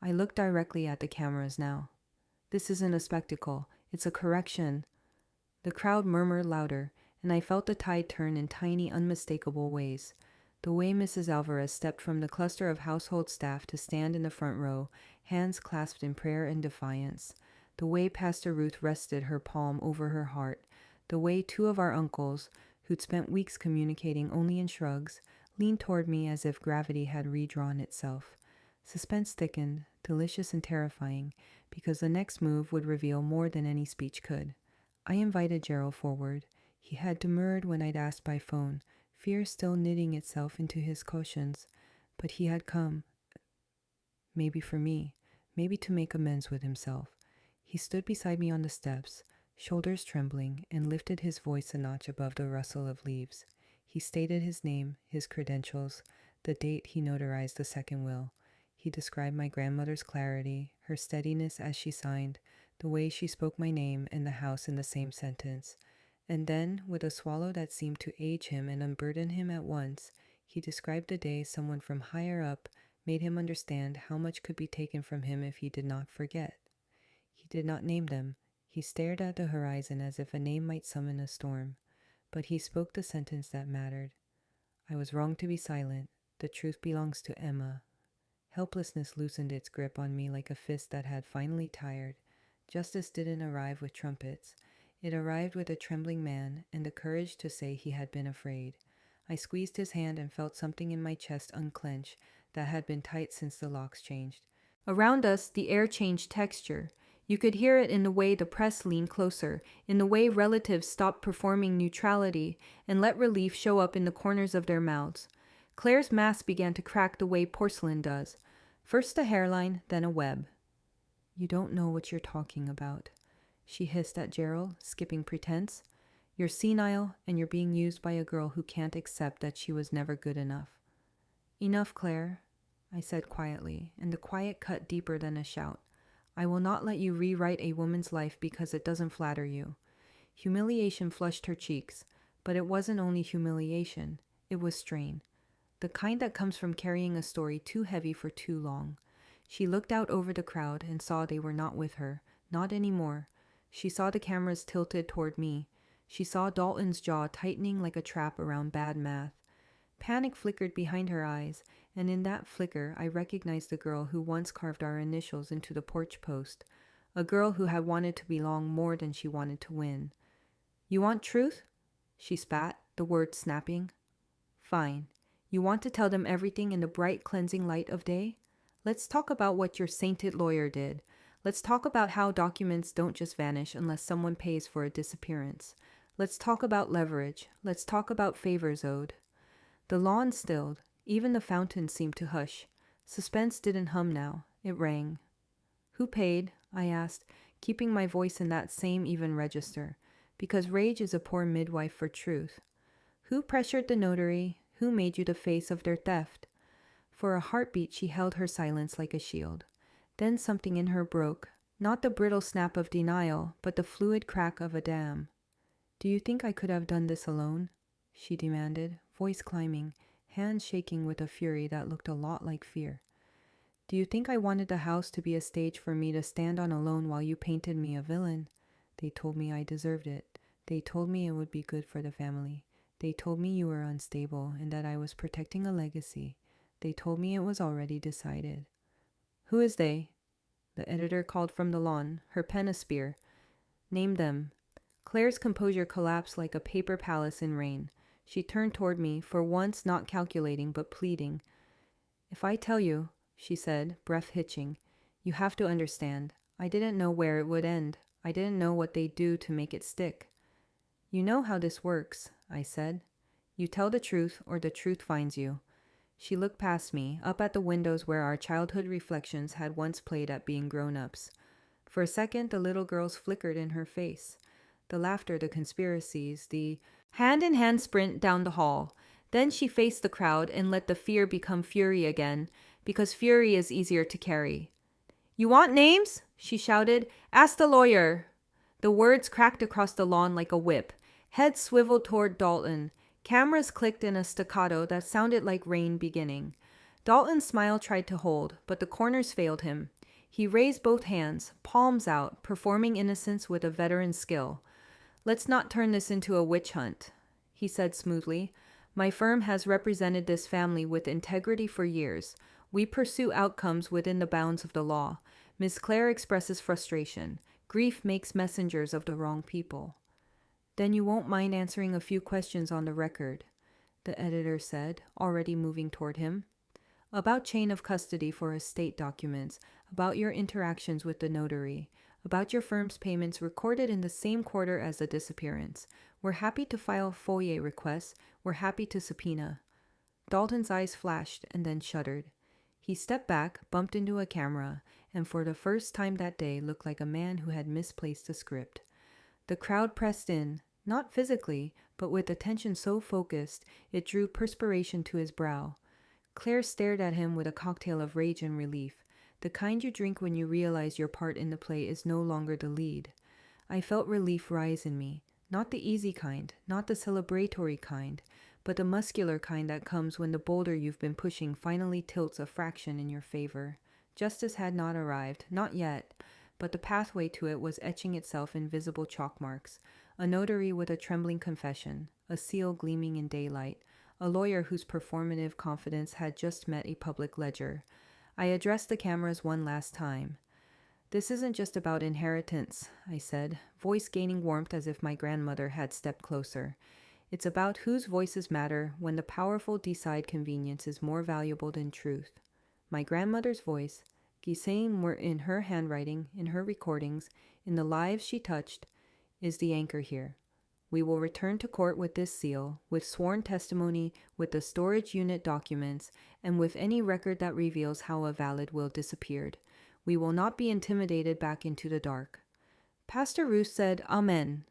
I looked directly at the cameras now. This isn't a spectacle, it's a correction. The crowd murmured louder, and I felt the tide turn in tiny, unmistakable ways. The way Mrs. Alvarez stepped from the cluster of household staff to stand in the front row, hands clasped in prayer and defiance. The way Pastor Ruth rested her palm over her heart. The way two of our uncles, who'd spent weeks communicating only in shrugs, leaned toward me as if gravity had redrawn itself. Suspense thickened, delicious and terrifying, because the next move would reveal more than any speech could. I invited Gerald forward. He had demurred when I'd asked by phone, fear still knitting itself into his cautions, but he had come. Maybe for me, maybe to make amends with himself. He stood beside me on the steps, shoulders trembling, and lifted his voice a notch above the rustle of leaves. He stated his name, his credentials, the date he notarized the second will. He described my grandmother's clarity, her steadiness as she signed, the way she spoke my name and the house in the same sentence. And then, with a swallow that seemed to age him and unburden him at once, he described the day someone from higher up made him understand how much could be taken from him if he did not forget. He did not name them. He stared at the horizon as if a name might summon a storm. But he spoke the sentence that mattered. I was wrong to be silent. The truth belongs to Emma. Helplessness loosened its grip on me like a fist that had finally tired. Justice didn't arrive with trumpets. It arrived with a trembling man and the courage to say he had been afraid. I squeezed his hand and felt something in my chest unclench that had been tight since the locks changed. Around us, the air changed texture. You could hear it in the way the press leaned closer, in the way relatives stopped performing neutrality and let relief show up in the corners of their mouths. Claire's mask began to crack the way porcelain does. First a hairline, then a web. You don't know what you're talking about, she hissed at Gerald, skipping pretense. You're senile, and you're being used by a girl who can't accept that she was never good enough. Enough, Claire, I said quietly, and the quiet cut deeper than a shout. I will not let you rewrite a woman's life because it doesn't flatter you. Humiliation flushed her cheeks, but it wasn't only humiliation, it was strain. The kind that comes from carrying a story too heavy for too long. She looked out over the crowd and saw they were not with her, Not anymore. She saw the cameras tilted toward me. She saw Dalton's jaw tightening like a trap around bad math. Panic flickered behind her eyes, and in that flicker I recognized the girl who once carved our initials into the porch post, a girl who had wanted to belong more than she wanted to win. "You want truth?" She spat, the words snapping. "Fine. You want to tell them everything in the bright, cleansing light of day? Let's talk about what your sainted lawyer did. Let's talk about how documents don't just vanish unless someone pays for a disappearance. Let's talk about leverage. Let's talk about favors owed." The lawn stilled. Even the fountain seemed to hush. Suspense didn't hum now. It rang. "Who paid?" I asked, keeping my voice in that same even register, because rage is a poor midwife for truth. "Who pressured the notary? Who made you the face of their theft?" For a heartbeat she held her silence like a shield. Then something in her broke, not the brittle snap of denial, but the fluid crack of a dam. "Do you think I could have done this alone?" she demanded, voice climbing, hands shaking with a fury that looked a lot like fear. "Do you think I wanted the house to be a stage for me to stand on alone while you painted me a villain? They told me I deserved it. They told me it would be good for the family. They told me you were unstable and that I was protecting a legacy. They told me it was already decided." "Who is they?" The editor called from the lawn, her pen a spear. "Name them." Claire's composure collapsed like a paper palace in rain. She turned toward me, for once not calculating but pleading. "If I tell you," she said, breath hitching, "you have to understand. I didn't know where it would end. I didn't know what they'd do to make it stick." "You know how this works," I said. "You tell the truth or the truth finds you." She looked past me, up at the windows where our childhood reflections had once played at being grown-ups. For a second, the little girls flickered in her face. The laughter, the conspiracies, the hand-in-hand sprint down the hall. Then she faced the crowd and let the fear become fury again, because fury is easier to carry. "You want names?" she shouted. "Ask the lawyer." The words cracked across the lawn like a whip. Heads swiveled toward Dalton. Cameras clicked in a staccato that sounded like rain beginning. Dalton's smile tried to hold, but the corners failed him. He raised both hands, palms out, performing innocence with a veteran's skill. "Let's not turn this into a witch hunt," he said smoothly. "My firm has represented this family with integrity for years. We pursue outcomes within the bounds of the law. Miss Claire expresses frustration. Grief makes messengers of the wrong people." "Then you won't mind answering a few questions on the record," the editor said, already moving toward him. "About chain of custody for estate documents, about your interactions with the notary, about your firm's payments recorded in the same quarter as the disappearance. We're happy to file FOIA requests. We're happy to subpoena." Dalton's eyes flashed and then shuddered. He stepped back, bumped into a camera, and for the first time that day looked like a man who had misplaced a script. The crowd pressed in, not physically, but with attention so focused it drew perspiration to his brow. Claire stared at him with a cocktail of rage and relief, the kind you drink when you realize your part in the play is no longer the lead. I felt relief rise in me, not the easy kind, not the celebratory kind, but the muscular kind that comes when the boulder you've been pushing finally tilts a fraction in your favor. Justice had not arrived, not yet, but the pathway to it was etching itself in visible chalk marks. A notary with a trembling confession, a seal gleaming in daylight, a lawyer whose performative confidence had just met a public ledger. I addressed the cameras one last time. "This isn't just about inheritance," I said, voice gaining warmth as if my grandmother had stepped closer. "It's about whose voices matter when the powerful decide convenience is more valuable than truth." My grandmother's voice, Gisane were in her handwriting, in her recordings, in the lives she touched, is the anchor here. We will return to court with this seal, with sworn testimony, with the storage unit documents, and with any record that reveals how a valid will disappeared. We will not be intimidated back into the dark. Pastor Roos said, "Amen."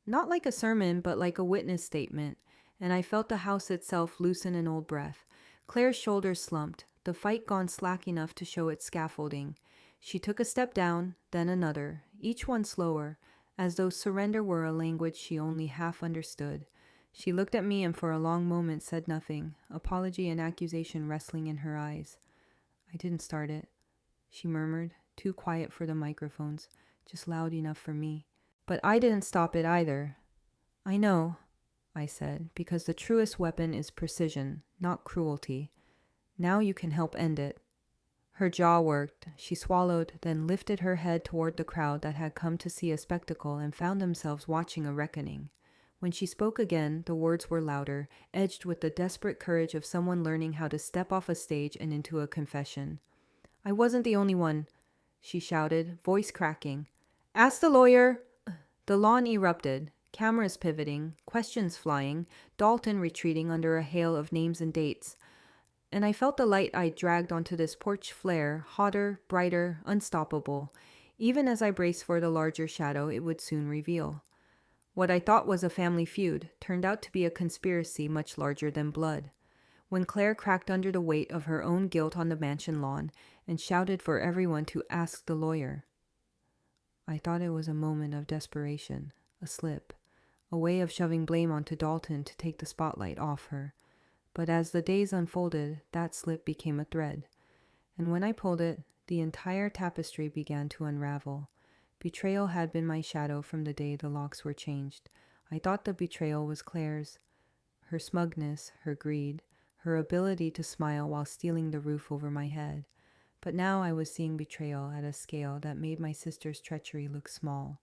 Not like a sermon, but like a witness statement, and I felt the house itself loosen an old breath. Claire's shoulders slumped, the fight gone slack enough to show its scaffolding. She took a step down, then another, each one slower, as though surrender were a language she only half understood. She looked at me and for a long moment said nothing, apology and accusation wrestling in her eyes. "I didn't start it," she murmured, too quiet for the microphones. just loud enough for me. But I didn't stop it either. I know, I said, because the truest weapon is precision, not cruelty. Now you can help end it. Her jaw worked. She swallowed, then lifted her head toward the crowd that had come to see a spectacle and found themselves watching a reckoning. When she spoke again, the words were louder, edged with the desperate courage of someone learning how to step off a stage and into a confession. I wasn't the only one, she shouted, voice cracking. Ask the lawyer! The lawn erupted, cameras pivoting, questions flying, Dalton retreating under a hail of names and dates. And I felt the light I dragged onto this porch flare, hotter, brighter, unstoppable, even as I braced for the larger shadow it would soon reveal. What I thought was a family feud turned out to be a conspiracy much larger than blood. When Claire cracked under the weight of her own guilt on the mansion lawn and shouted for everyone to ask the lawyer, I thought it was a moment of desperation, a slip, a way of shoving blame onto Dalton to take the spotlight off her. But as the days unfolded, that slip became a thread. And when I pulled it, the entire tapestry began to unravel. Betrayal had been my shadow from the day the locks were changed. I thought the betrayal was Claire's. Her smugness, her greed, her ability to smile while stealing the roof over my head. But now I was seeing betrayal at a scale that made my sister's treachery look small.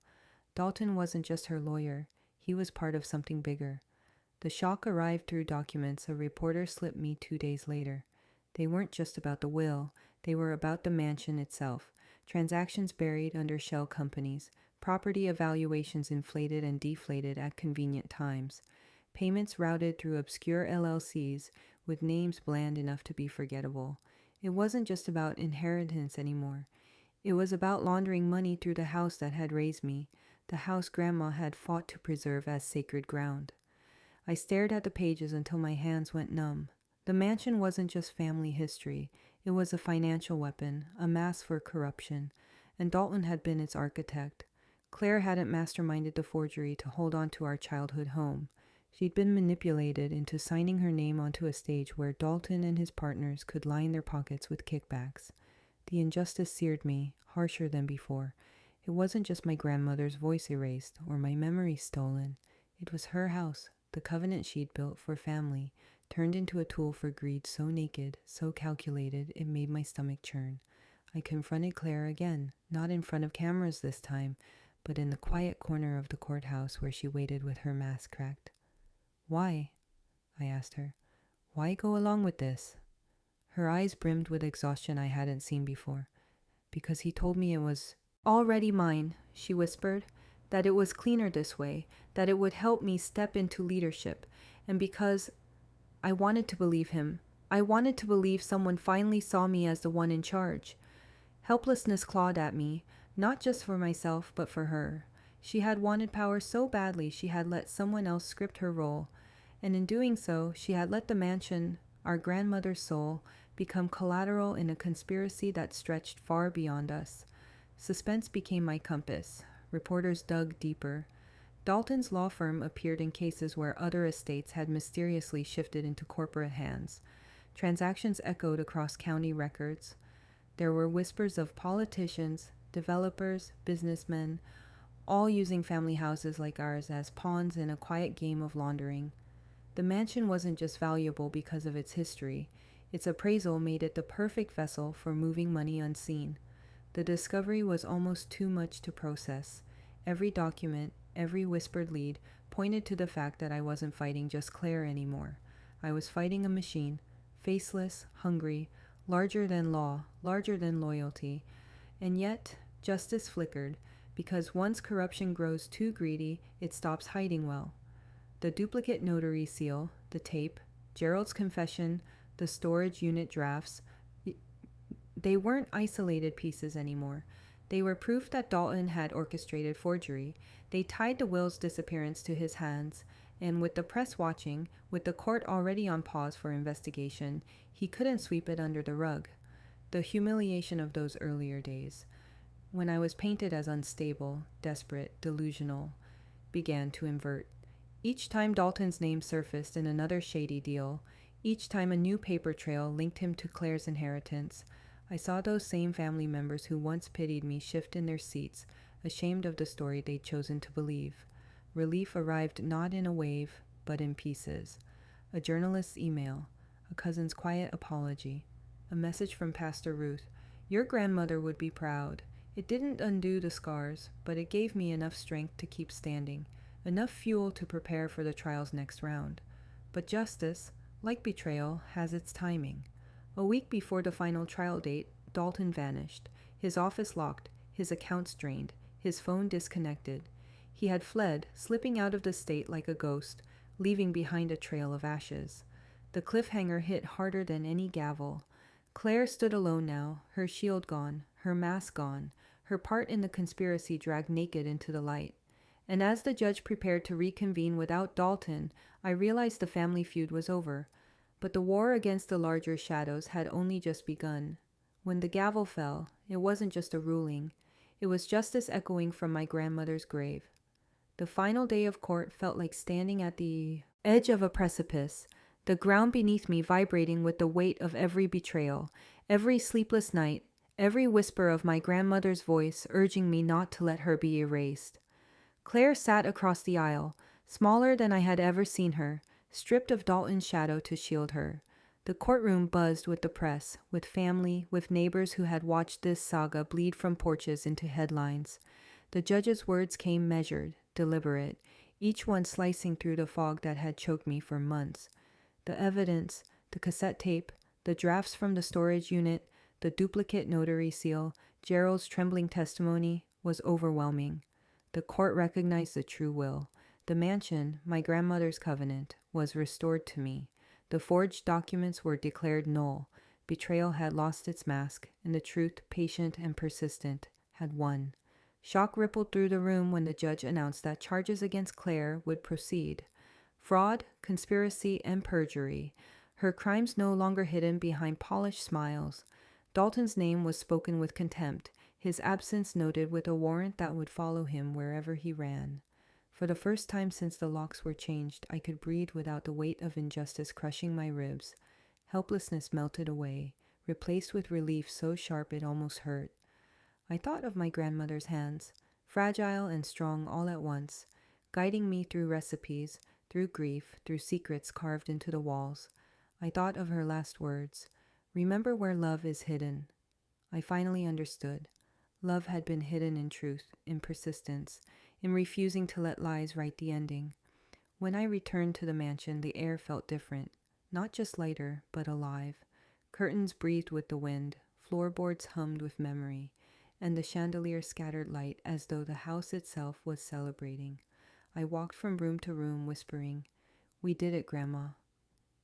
Dalton wasn't just her lawyer. He was part of something bigger. The shock arrived through documents a reporter slipped me 2 days later. They weren't just about the will. They were about the mansion itself. Transactions buried under shell companies. Property evaluations inflated and deflated at convenient times. Payments routed through obscure LLCs with names bland enough to be forgettable. It wasn't just about inheritance anymore. It was about laundering money through the house that had raised me, the house Grandma had fought to preserve as sacred ground. I stared at the pages until my hands went numb. The mansion wasn't just family history. It was a financial weapon, a mask for corruption, and Dalton had been its architect. Claire hadn't masterminded the forgery to hold on to our childhood home. She'd been manipulated into signing her name onto a stage where Dalton and his partners could line their pockets with kickbacks. The injustice seared me, harsher than before. It wasn't just my grandmother's voice erased or my memory stolen. It was her house, the covenant she'd built for family, turned into a tool for greed so naked, so calculated, it made my stomach churn. I confronted Claire again, not in front of cameras this time, but in the quiet corner of the courthouse where she waited with her mask cracked. Why? I asked her. Why go along with this? Her eyes brimmed with exhaustion I hadn't seen before. Because he told me it was already mine, she whispered, that it was cleaner this way, that it would help me step into leadership, and because I wanted to believe him. I wanted to believe someone finally saw me as the one in charge. Helplessness clawed at me, not just for myself, but for her. She had wanted power so badly she had let someone else script her role, and in doing so, she had let the mansion, our grandmother's soul, become collateral in a conspiracy that stretched far beyond us. Suspense became my compass. Reporters dug deeper. Dalton's law firm appeared in cases where other estates had mysteriously shifted into corporate hands. Transactions echoed across county records. There were whispers of politicians, developers, businessmen, all using family houses like ours as pawns in a quiet game of laundering. The mansion wasn't just valuable because of its history. Its appraisal made it the perfect vessel for moving money unseen. The discovery was almost too much to process. Every document, every whispered lead pointed to the fact that I wasn't fighting just Claire anymore. I was fighting a machine, faceless, hungry, larger than law, larger than loyalty. And yet, justice flickered, because once corruption grows too greedy, it stops hiding well. The duplicate notary seal, the tape, Gerald's confession, the storage unit drafts, they weren't isolated pieces anymore. They were proof that Dalton had orchestrated forgery. They tied the will's disappearance to his hands, and with the press watching, with the court already on pause for investigation, he couldn't sweep it under the rug. The humiliation of those earlier days, when I was painted as unstable, desperate, delusional, began to invert. Each time Dalton's name surfaced in another shady deal, each time a new paper trail linked him to Claire's inheritance, I saw those same family members who once pitied me shift in their seats, ashamed of the story they'd chosen to believe. Relief arrived not in a wave, but in pieces. A journalist's email, a cousin's quiet apology, a message from Pastor Ruth. Your grandmother would be proud. It didn't undo the scars, but it gave me enough strength to keep standing, enough fuel to prepare for the trial's next round. But justice, like betrayal, has its timing. A week before the final trial date, Dalton vanished, his office locked, his accounts drained, his phone disconnected. He had fled, slipping out of the state like a ghost, leaving behind a trail of ashes. The cliffhanger hit harder than any gavel. Claire stood alone now, her shield gone, her mask gone, her part in the conspiracy dragged naked into the light. And as the judge prepared to reconvene without Dalton, I realized the family feud was over. But the war against the larger shadows had only just begun. When the gavel fell, it wasn't just a ruling. It was justice echoing from my grandmother's grave. The final day of court felt like standing at the edge of a precipice, the ground beneath me vibrating with the weight of every betrayal, every sleepless night, every whisper of my grandmother's voice urging me not to let her be erased. Claire sat across the aisle, smaller than I had ever seen her, stripped of Dalton's shadow to shield her. The courtroom buzzed with the press, with family, with neighbors who had watched this saga bleed from porches into headlines. The judge's words came measured, deliberate, each one slicing through the fog that had choked me for months. The evidence, the cassette tape, the drafts from the storage unit, the duplicate notary seal, Gerald's trembling testimony was overwhelming. The court recognized the true will. The mansion, my grandmother's covenant, was restored to me. The forged documents were declared null. Betrayal had lost its mask, and the truth, patient and persistent, had won. Shock rippled through the room when the judge announced that charges against Claire would proceed. Fraud, conspiracy, and perjury. Her crimes no longer hidden behind polished smiles. Dalton's name was spoken with contempt, his absence noted with a warrant that would follow him wherever he ran. For the first time since the locks were changed, I could breathe without the weight of injustice crushing my ribs. Helplessness melted away, replaced with relief so sharp it almost hurt. I thought of my grandmother's hands, fragile and strong all at once, guiding me through recipes, through grief, through secrets carved into the walls. I thought of her last words, "Remember where love is hidden." I finally understood. Love had been hidden in truth, in persistence, in refusing to let lies write the ending. When I returned to the mansion, the air felt different, not just lighter, but alive. Curtains breathed with the wind, floorboards hummed with memory, and the chandelier scattered light as though the house itself was celebrating. I walked from room to room, whispering, "We did it, Grandma."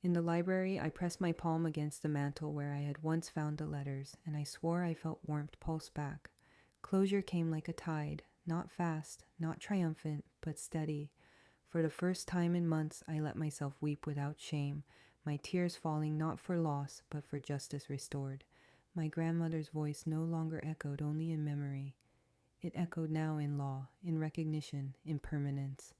In the library, I pressed my palm against the mantel where I had once found the letters, and I swore I felt warmth pulse back. Closure came like a tide, not fast, not triumphant, but steady. For the first time in months, I let myself weep without shame, my tears falling not for loss, but for justice restored. My grandmother's voice no longer echoed only in memory. It echoed now in law, in recognition, in permanence.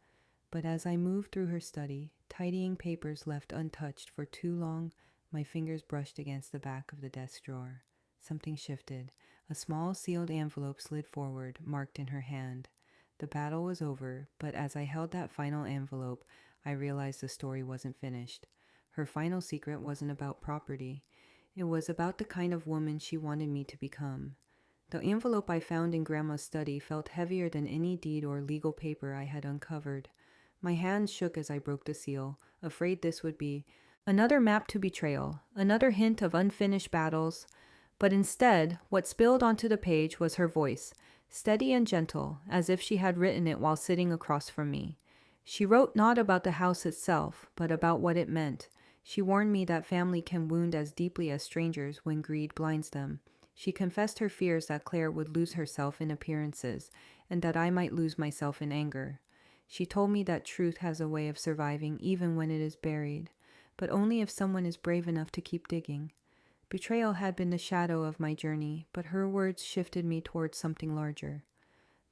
But as I moved through her study, tidying papers left untouched for too long, my fingers brushed against the back of the desk drawer. Something shifted. A small sealed envelope slid forward, marked in her hand. The battle was over, but as I held that final envelope, I realized the story wasn't finished. Her final secret wasn't about property. It was about the kind of woman she wanted me to become. The envelope I found in Grandma's study felt heavier than any deed or legal paper I had uncovered. My hands shook as I broke the seal, afraid this would be another map to betrayal, another hint of unfinished battles. But instead, what spilled onto the page was her voice, steady and gentle, as if she had written it while sitting across from me. She wrote not about the house itself, but about what it meant. She warned me that family can wound as deeply as strangers when greed blinds them. She confessed her fears that Claire would lose herself in appearances, and that I might lose myself in anger. She told me that truth has a way of surviving even when it is buried, but only if someone is brave enough to keep digging. Betrayal had been the shadow of my journey, but her words shifted me towards something larger.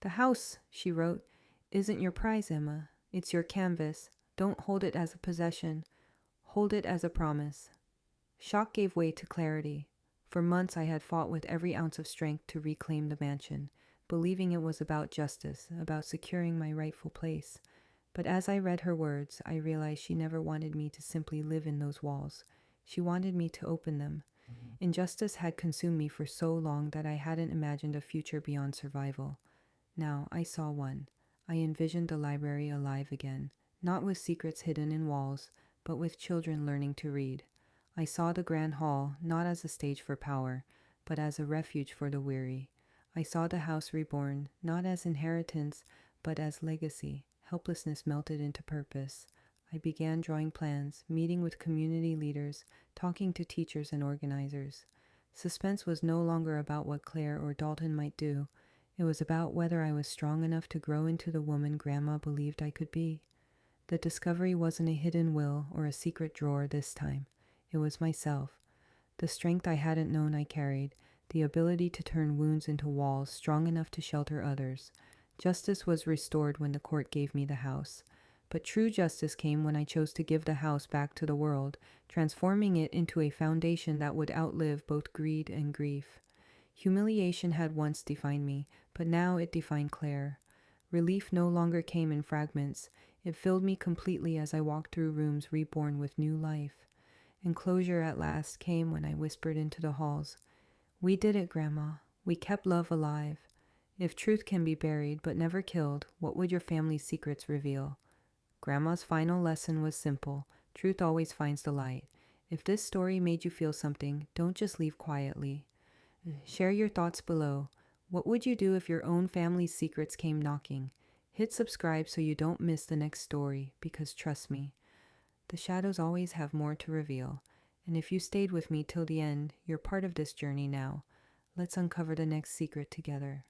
"The house," she wrote, "isn't your prize, Emma. It's your canvas. Don't hold it as a possession. Hold it as a promise." Shock gave way to clarity. For months I had fought with every ounce of strength to reclaim the mansion, believing it was about justice, about securing my rightful place. But as I read her words, I realized she never wanted me to simply live in those walls. She wanted me to open them. Injustice had consumed me for so long that I hadn't imagined a future beyond survival. Now I saw one. I envisioned the library alive again, not with secrets hidden in walls, but with children learning to read. I saw the grand hall not as a stage for power, but as a refuge for the weary. I saw the house reborn, not as inheritance, but as legacy. Helplessness melted into purpose. I began drawing plans, meeting with community leaders, talking to teachers and organizers. Suspense was no longer about what Claire or Dalton might do. It was about whether I was strong enough to grow into the woman Grandma believed I could be. The discovery wasn't a hidden will or a secret drawer this time. It was myself. The strength I hadn't known I carried, the ability to turn wounds into walls strong enough to shelter others. Justice was restored when the court gave me the house. But true justice came when I chose to give the house back to the world, transforming it into a foundation that would outlive both greed and grief. Humiliation had once defined me, but now it defined Claire. Relief no longer came in fragments. It filled me completely as I walked through rooms reborn with new life. And closure at last came when I whispered into the halls, "We did it, Grandma. We kept love alive. If truth can be buried but never killed, what would your family's secrets reveal?" Grandma's final lesson was simple. Truth always finds the light. If this story made you feel something, don't just leave quietly. Share your thoughts below. What would you do if your own family's secrets came knocking? Hit subscribe so you don't miss the next story, because trust me, the shadows always have more to reveal. And if you stayed with me till the end, you're part of this journey now. Let's uncover the next secret together.